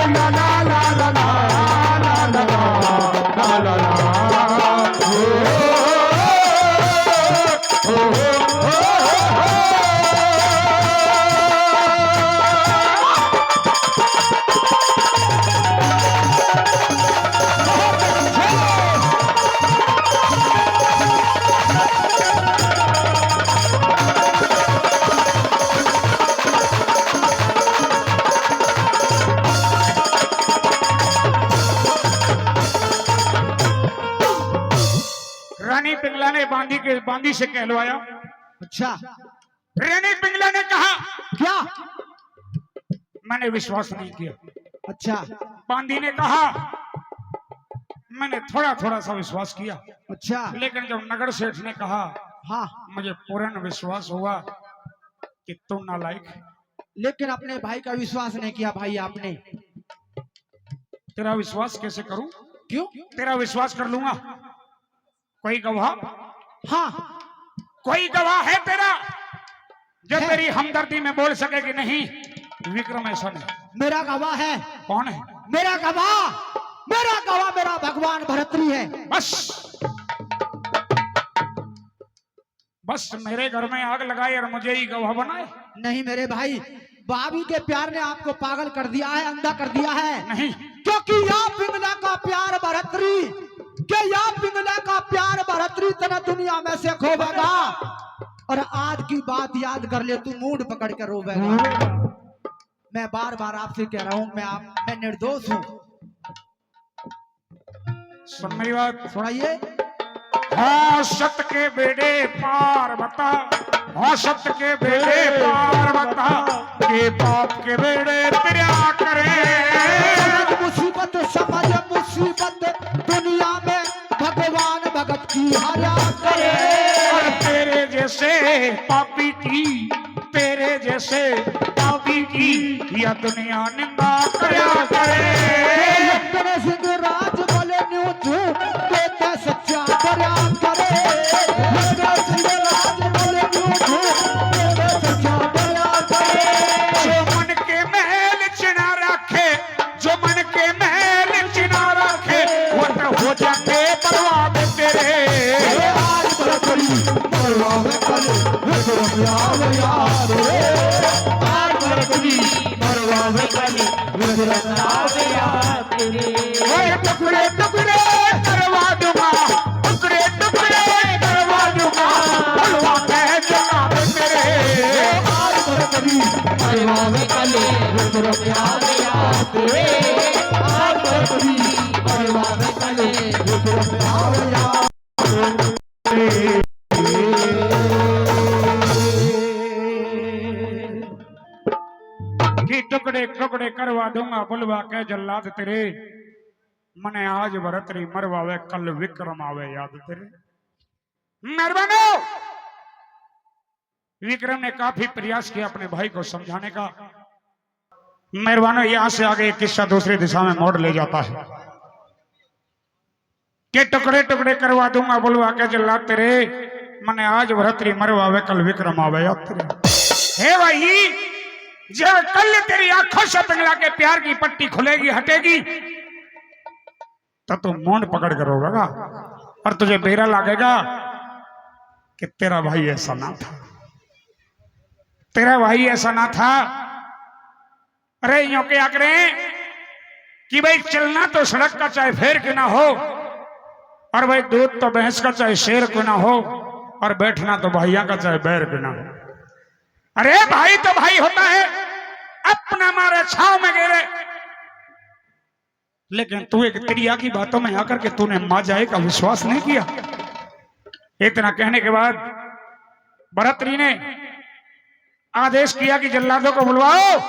ला ला ला ला ला ला ला ला ला। रानी पिंगला ने बांदी से कहलवाया। अच्छा। रानी पिंगला ने कहा क्या? मैंने विश्वास नहीं किया। अच्छा। बांदी ने कहा मैंने थोड़ा थोड़ा सा विश्वास किया, अच्छा। लेकिन जब नगर सेठ ने कहा हाँ। मुझे पूर्ण विश्वास हुआ कि तुम नालायक है। लेकिन अपने भाई का विश्वास नहीं किया भाई आपने। तेरा विश्वास कैसे करूं? क्यों? तेरा विश्वास कर लूंगा। कोई गवाह? हाँ। कोई गवाह है तेरा जो है। तेरी हमदर्दी में बोल सके कि नहीं विक्रम ऐसा नहीं? मेरा गवाह है। कौन है? मेरा गवाह मेरा भगवान भरतरी है। बस बस मेरे घर में आग लगाए और मुझे ही गवाह बनाए। नहीं मेरे भाई, भाभी के प्यार ने आपको पागल कर दिया है, अंधा कर दिया है। नहीं, क्योंकि या पिंगला का प्यार भरतरी, के या पिंगला का प्यार भरतरी तना दुनिया में से खोवेगा। और आज की बात याद कर ले, तू मूड पकड़ कर रोवेगा। मैं बार बार आपसे कह रहा हूँ, मैं निर्दोष हूँ। सुन मेरी बात, सुनाइए। हाँ सत्य के बेड़े पार बता, हाँ सत्य के बेड़े पार बता, के पाप के बेड़े तेरा करे। मुसीबत समझ मुसीबत दुनिया में भगवान भगत की हरा करे। और तेरे जैसे पापी की, तेरे जैसे पापी की यह दुनिया निंदा करया करे। लखन सिंह राज बोले न्यू तू देता सच्चा करया करे। लखन सिंह राज बोले न्यू तू देता सच्चा करया करे। जो मन के महल चिना रखे, जो मन के महल चिना रखे, वो तो हो जाते बर्बाद तेरे। आज बरकरी मरवा में कल विक्रम याद याद रे। आज बरकरी मरवा में कल विक्रम याद याद रे। ओए टुकड़े टुकड़े करवा दूंगा, टुकड़े टुकड़े करवा दूंगा, बुलवा के जला दे तेरे। आज बरकरी मरवा में कल विक्रम याद याद रे। आज बरकरी मरवा में कल विक्रम याद याद रे। कि टुकड़े टुकड़े करवा दूंगा, बुलवा के जल्लाद तेरे। मने आज भरतरी मरवावे, कल विक्रम आवे याद तेरे। मेहरबानो, विक्रम ने काफी प्रयास किया अपने भाई को समझाने का। मेहरबानो, यहां से आगे एक किस्सा दूसरी दिशा में मोड़ ले जाता है कि टुकड़े टुकड़े करवा दूंगा, बुलवा के जल्लाद तेरे। मने आज भरतरी मरवावे, कल विक्रम आवे याद तेरे। हे भाई, जब कल तेरी आंखों से पिंगला के प्यार की पट्टी खुलेगी, हटेगी, तो तू मूंड पकड़ कर रोवेगा और तुझे बेरा लगेगा कि तेरा भाई ऐसा ना था, तेरा भाई ऐसा ना था। अरे यूं क्या करें कि भाई चलना तो सड़क का चाहे फेर के ना हो, और भाई दूध तो भैंस का चाहे शेर को ना हो, और बैठना तो भैया का चाहे बैर के ना हो। अरे भाई तो भाई होता है, अपना मारे छाव में गिरे। लेकिन तू एक त्रिया की बातों में आकर के तूने मां जाए का विश्वास नहीं किया। इतना कहने के बाद भरतरी ने आदेश किया कि जल्लादों को बुलवाओ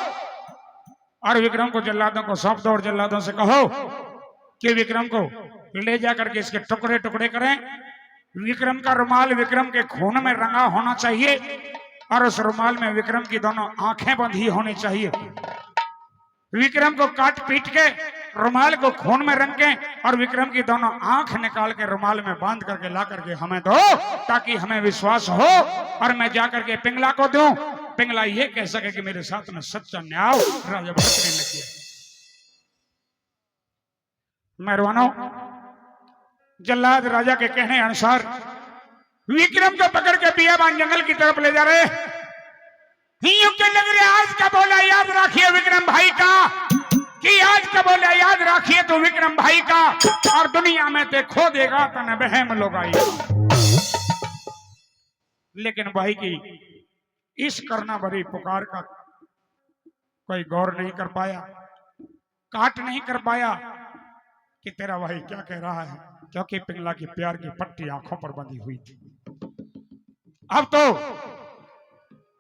और विक्रम को जल्लादों को सौंप दो, और जल्लादों से कहो कि विक्रम को ले जाकर के इसके टुकड़े टुकड़े करें। विक्रम का रुमाल विक्रम के खून में रंगा होना चाहिए, और उस रुमाल में विक्रम की दोनों आंखें बंधी होनी चाहिए। विक्रम को काट पीट के रुमाल को खून में रंग के और विक्रम की दोनों आंख निकाल के रुमाल में बांध करके ला करके हमें दो, ताकि हमें विश्वास हो और मैं जाकर के पिंगला को दूं। पिंगला ये कह सके कि मेरे साथ में सच्चा न्याय राजा भरतरी ने किया। मेहरबानो, जल्लाद राजा के कहने अनुसार विक्रम को पकड़ के बियाबान जंगल की तरफ ले जा रहे। यूं के लग रहे आज का बोला याद रखिए विक्रम भाई का, कि आज का बोला याद रखिए तो विक्रम भाई का, और दुनिया में ते खो देगा तो न बहम लोग आई। लेकिन भाई की इस करना भरी पुकार का कोई गौर नहीं कर पाया, काट नहीं कर पाया कि तेरा भाई क्या कह रहा है, क्योंकि पिंगला की प्यार की पट्टी आंखों पर बंधी हुई थी। अब तो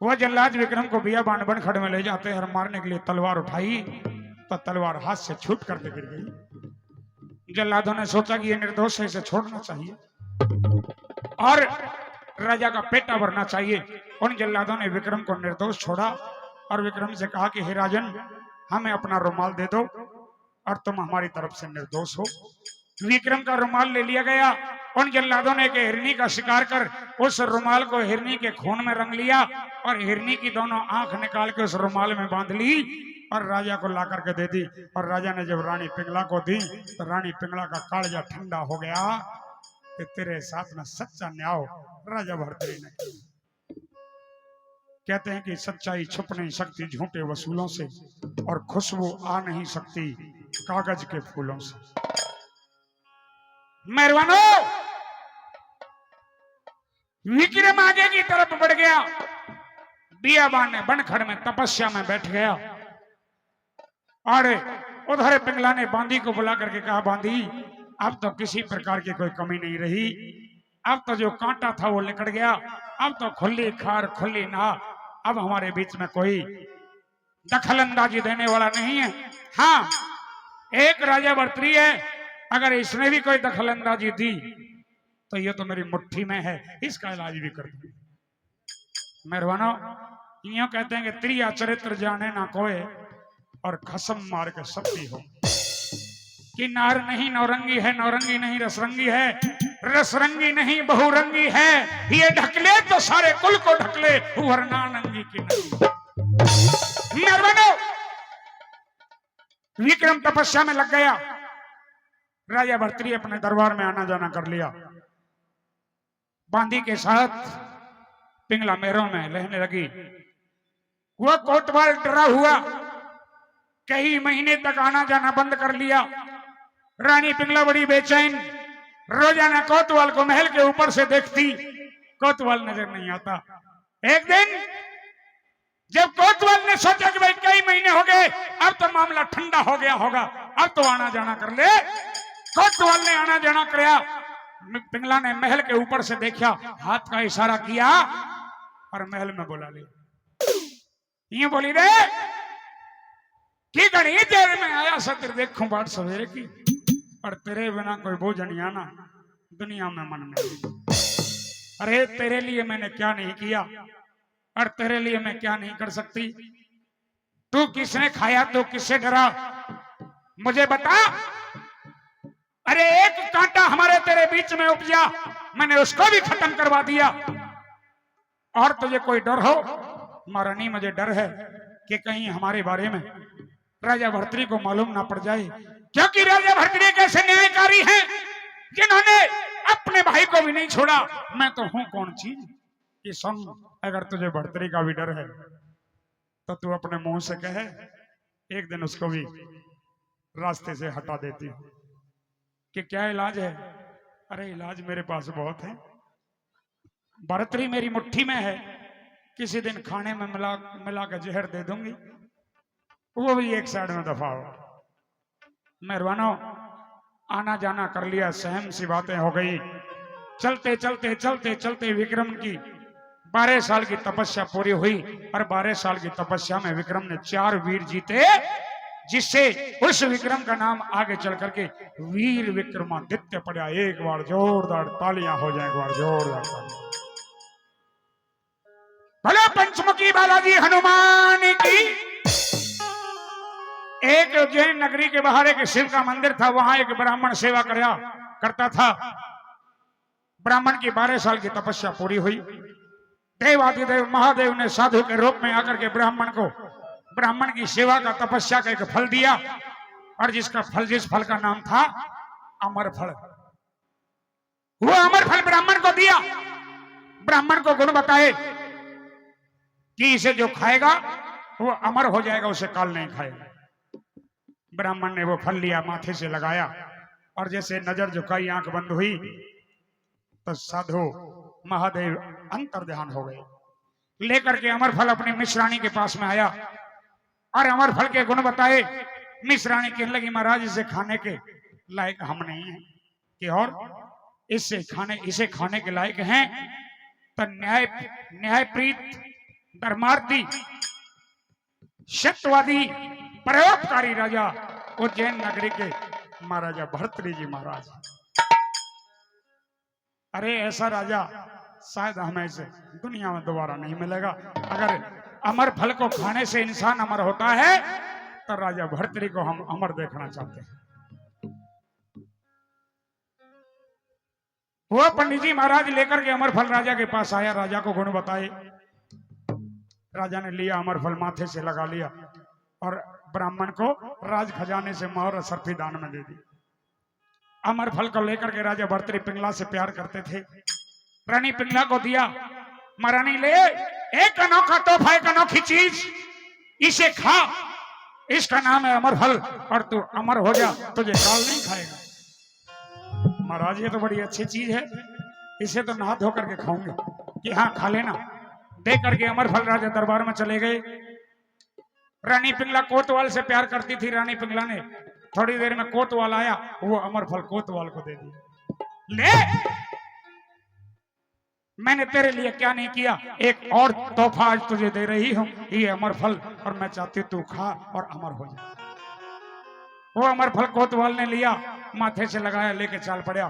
वह जल्लाद विक्रम को बियाबान बनखड़ में ले जाते हैं और मारने के लिए तलवार उठाई, तो तलवार हाथ से छूट करके गिर गई। जल्लादों ने सोचा कि यह निर्दोष है, इसे छोड़ना चाहिए और राजा का पेटा भरना चाहिए। उन जल्लादों ने विक्रम को निर्दोष छोड़ा और विक्रम से कहा कि हे राजन, हमें अपना रुमाल दे दो और तुम हमारी तरफ से निर्दोष हो। विक्रम का रुमाल ले लिया गया। उन जल्लादों ने के हिरनी का शिकार कर उस रुमाल को हिरनी के खून में रंग लिया और हिरनी की दोनों आंख निकाल के उस रुमाल में बांध ली और राजा को ला करके दे दी। और राजा ने जब रानी पिंगला को दी तो रानी पिंगला का कालजा ठंडा हो गया कि तेरे साथ में सच्चा न्याय राजा भर्तृहरि ने किया। कहते हैं कि सच्चाई छुप नहीं सकती झूठे वसूलों से, और खुशबू आ नहीं सकती कागज के फूलों से। मेहरबानो, विक्रम आगे की तरफ बढ़ गया। बियाबान ने बनखड़ में तपस्या में बैठ गया, और उधर पिंगला ने बांदी को बुला करके कहा, बांदी अब तो किसी प्रकार की कोई कमी नहीं रही, अब तो जो कांटा था वो निकल गया, अब तो खुली खार खुली ना, अब हमारे बीच में कोई दखल अंदाजी देने वाला नहीं है। हाँ, एक राजा भर्तृहरि है, अगर इसने भी कोई दखल अंदाजी दी तो ये तो मेरी मुट्ठी में है, इसका इलाज भी कर दूं। मेहरबानो, यूं कहते हैं कि त्रिया चरित्र जाने ना कोई, और खसम मार के सत्ती हो, कि नार नहीं नौरंगी है, नौरंगी नहीं रसरंगी है, रसरंगी नहीं बहुरंगी है, ये ढकले तो सारे कुल को ढकले, वरना नंगी की नंगी। मेहरबानो, विक्रम तपस्या में लग गया। राजा भर्तृहरि अपने दरबार में आना जाना कर लिया। बांदी के साथ पिंगला मेहरों में रहने लगी। वह कोतवाल डरा हुआ कई महीने तक आना जाना बंद कर लिया। रानी पिंगला बड़ी बेचैन, रोजाना कोतवाल को महल के ऊपर से देखती, कोतवाल नजर नहीं आता। एक दिन जब कोतवाल ने सोचा कि भाई कई महीने हो गए, अब तो मामला ठंडा हो गया होगा, अब तो आना जाना कर ले, कोतवाल ने आना जाना किया। पिंगला ने महल के ऊपर से देखा, हाथ का इशारा किया और महल में बुला लिया। यूं बोली रे कि घड़ी देर में आया सत्र देखूं बाट सवेरे की, और तेरे बिना कोई बोझ नहीं आना दुनिया में मन नहीं। अरे तेरे लिए मैंने क्या नहीं किया, और तेरे लिए मैं क्या नहीं कर सकती। तू किसने खाया, तो किससे डरा, मुझे बता। अरे एक कांटा हमारे तेरे बीच में उपजा, मैंने उसको भी खत्म करवा दिया, और तुझे कोई डर हो? महारानी, मुझे डर है कि कहीं हमारे बारे में राजा भर्तृहरि को मालूम ना पड़ जाए, क्योंकि राजा भर्तृहरि एक ऐसे न्यायकारी हैं जिन्होंने अपने भाई को भी नहीं छोड़ा। मैं तो हूं कौन चीज कि सुन, अगर तुझे भर्तृहरि का भी डर है तो तू अपने मुंह से कहे, एक दिन उसको भी रास्ते से हटा देती हूं। कि क्या इलाज है? अरे इलाज मेरे पास बहुत है, भर्तृहरि मेरी मुट्ठी में है, किसी दिन खाने में मिला के जहर दे दूंगी, वो भी एक साइड में दफा हो। मेहरबानो, आना जाना कर लिया, सहम सी बातें हो गई। चलते चलते चलते चलते विक्रम की 12 साल की तपस्या पूरी हुई, और 12 साल की तपस्या में विक्रम ने 4 वीर जीते, जिससे उस विक्रम का नाम आगे चल करके वीर विक्रमादित्य पड़ा। एक बार जोरदार तालियां हो जाए, एक बार जोरदार तालियां। भले पंचमुखी बालाजी हनुमान की। एक उज्जैन नगरी के बाहर एक शिव का मंदिर था, वहां एक ब्राह्मण सेवा करता था। ब्राह्मण की 12 साल की तपस्या पूरी हुई। देवादिदेव महादेव ने साधु के रूप में आकर के ब्राह्मण की सेवा का, तपस्या का एक फल दिया, और जिस फल का नाम था अमर फल, वो अमर फल ब्राह्मण को दिया। ब्राह्मण को गुण बताए कि इसे जो खाएगा वो अमर हो जाएगा, उसे काल नहीं खाएगा। ब्राह्मण ने वो फल लिया, माथे से लगाया, और जैसे नजर झुकाई, आंख बंद हुई, तो साधु महादेव अंतर ध्यान हो गए। लेकर के अमर फल अपनी मिश्राणी के पास में आया, और अमर फल के गुण बताए। मिश्राणी कहने लगी, महाराज इसे खाने के लायक हम नहीं हैं, कि और इसे खाने के लायक हैं तो न्यायप्रीत, धर्मार्थी, सत्यवादी, परोपकारी राजा उज्जैन नगरी के महाराजा भर्तृहरि जी महाराज। अरे ऐसा राजा शायद हमें इसे दुनिया में दोबारा नहीं मिलेगा। अगर अमर फल को खाने से इंसान अमर होता है, तो राजा भर्तृहरि को हम अमर देखना चाहते हैं। वो पंडित जी महाराज लेकर के अमर फल राजा के पास आया, राजा को गुण बताए। राजा ने लिया अमर फल, माथे से लगा लिया, और ब्राह्मण को राज खजाने से मोहर और सर्फी दान में दे दी। अमर फल को लेकर के राजा भर्तृहरि पिंगला से प्यार करते थे। रानी पिंगला को दिया। महारानी ले, एक अनोखा तोहफा, एक अनोखी चीज, इसे खा, इसका नाम है अमर फल, और तू अमर हो जा, तुझे काल नहीं खाएगा। महाराज ये तो बड़ी अच्छी चीज है, इसे तो नहा धो करके खाऊंगे। कि हाँ खा लेना। दे करके अमर फल राजा दरबार में चले गए। रानी पिंगला कोतवाल से प्यार करती थी। रानी पिंगला ने थोड़ी देर में कोतवाल आया, वो अमर फल कोतवाल को दे दिया। ले, मैंने तेरे लिए क्या नहीं किया, एक और तोहफा आज तुझे दे रही हूं, ये अमर फल, और मैं चाहती तू खा और अमर हो जा। वो अमर फल कोतवाल ने लिया, माथे से लगाया, लेके चाल पड़ा।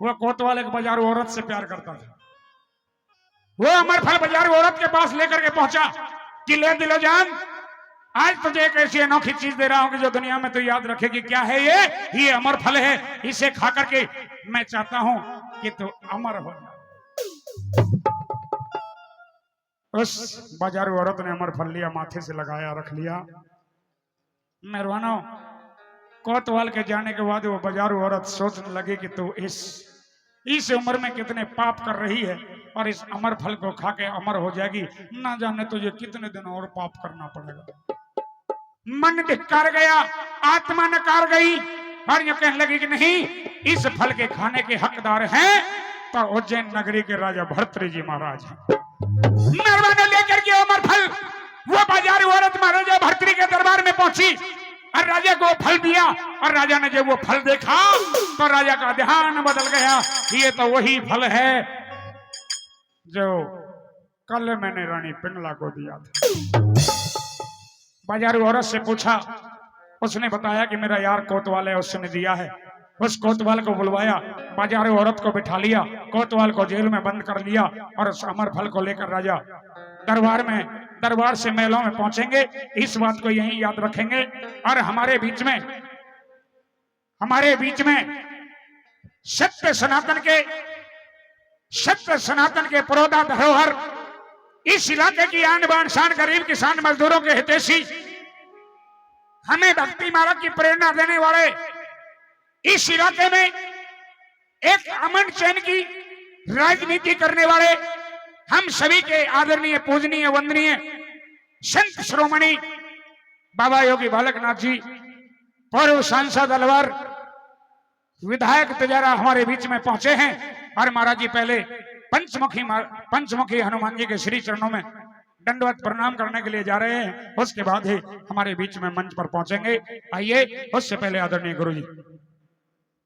वो कोतवाल एक बाजारू औरत से प्यार करता था। वो अमर फल बाजारू औरत के पास लेकर के पहुंचा कि ले दिलो जान, आज तुझे एक ऐसी अनोखी चीज दे रहा हूं कि जो दुनिया में तू याद रखेगी। क्या है ये अमर फल है, इसे खा करके मैं चाहता हूं कि तू अमर हो जा। उस बाजारू औरत ने अमर फल लिया, माथे से लगाया, रख लिया। मेहरबानो, कोतवाल के जाने के बाद वो बाजारू औरत सोचने लगी कि तू इस उम्र में कितने पाप कर रही है, और इस अमर फल को खा के अमर हो जाएगी, ना जाने तुझे कितने दिन और पाप करना पड़ेगा। मन धिक्कार गया, आत्मा नकार गई, और ये कहने लगी कि नहीं, इस फल के खाने के हकदार हैं तो उज्जैन नगरी के राजा भर्तृ जी महाराज हैं। मेहरबानी लेकर के अमर फल वो बाजारू औरत महाराजा भर्तृ के दरबार में पहुंची, और राजा को फल दिया। और राजा ने जब वो फल देखा तो राजा का ध्यान बदल गया। ये तो वही फल है जो कल मैंने रानी पिंगला को दिया था। बाजारू औरत से पूछा, उसने बताया कि मेरा यार कोतवाल है, उसने दिया है। उस कोतवाल को बुलवाया, बाजारू औरत को बिठा लिया, कोतवाल को जेल में बंद कर लिया, और उस अमर फल को लेकर राजा दरबार से महलों में पहुंचेंगे। इस बात को यही याद रखेंगे। और हमारे बीच में सत्य सनातन के पुरोधा धरोहर, इस इलाके की आन बान शान, गरीब किसान मजदूरों के हितैषी, हमें भक्ति मार्ग की प्रेरणा देने वाले, इस इलाके में एक अमन चैन की राजनीति करने वाले, हम सभी के आदरणीय, पूजनीय, वंदनीय संत श्रोमणी बाबा योगी बालकनाथ जी, पूर्व सांसद अलवर, विधायक तिजारा हमारे बीच में पहुंचे हैं। और महाराज जी पहले पंचमुखी हनुमान जी के श्री चरणों में दंडवत प्रणाम करने के लिए जा रहे हैं, उसके बाद ही हमारे बीच में मंच पर पहुंचेंगे। आइए, उससे पहले आदरणीय गुरु जी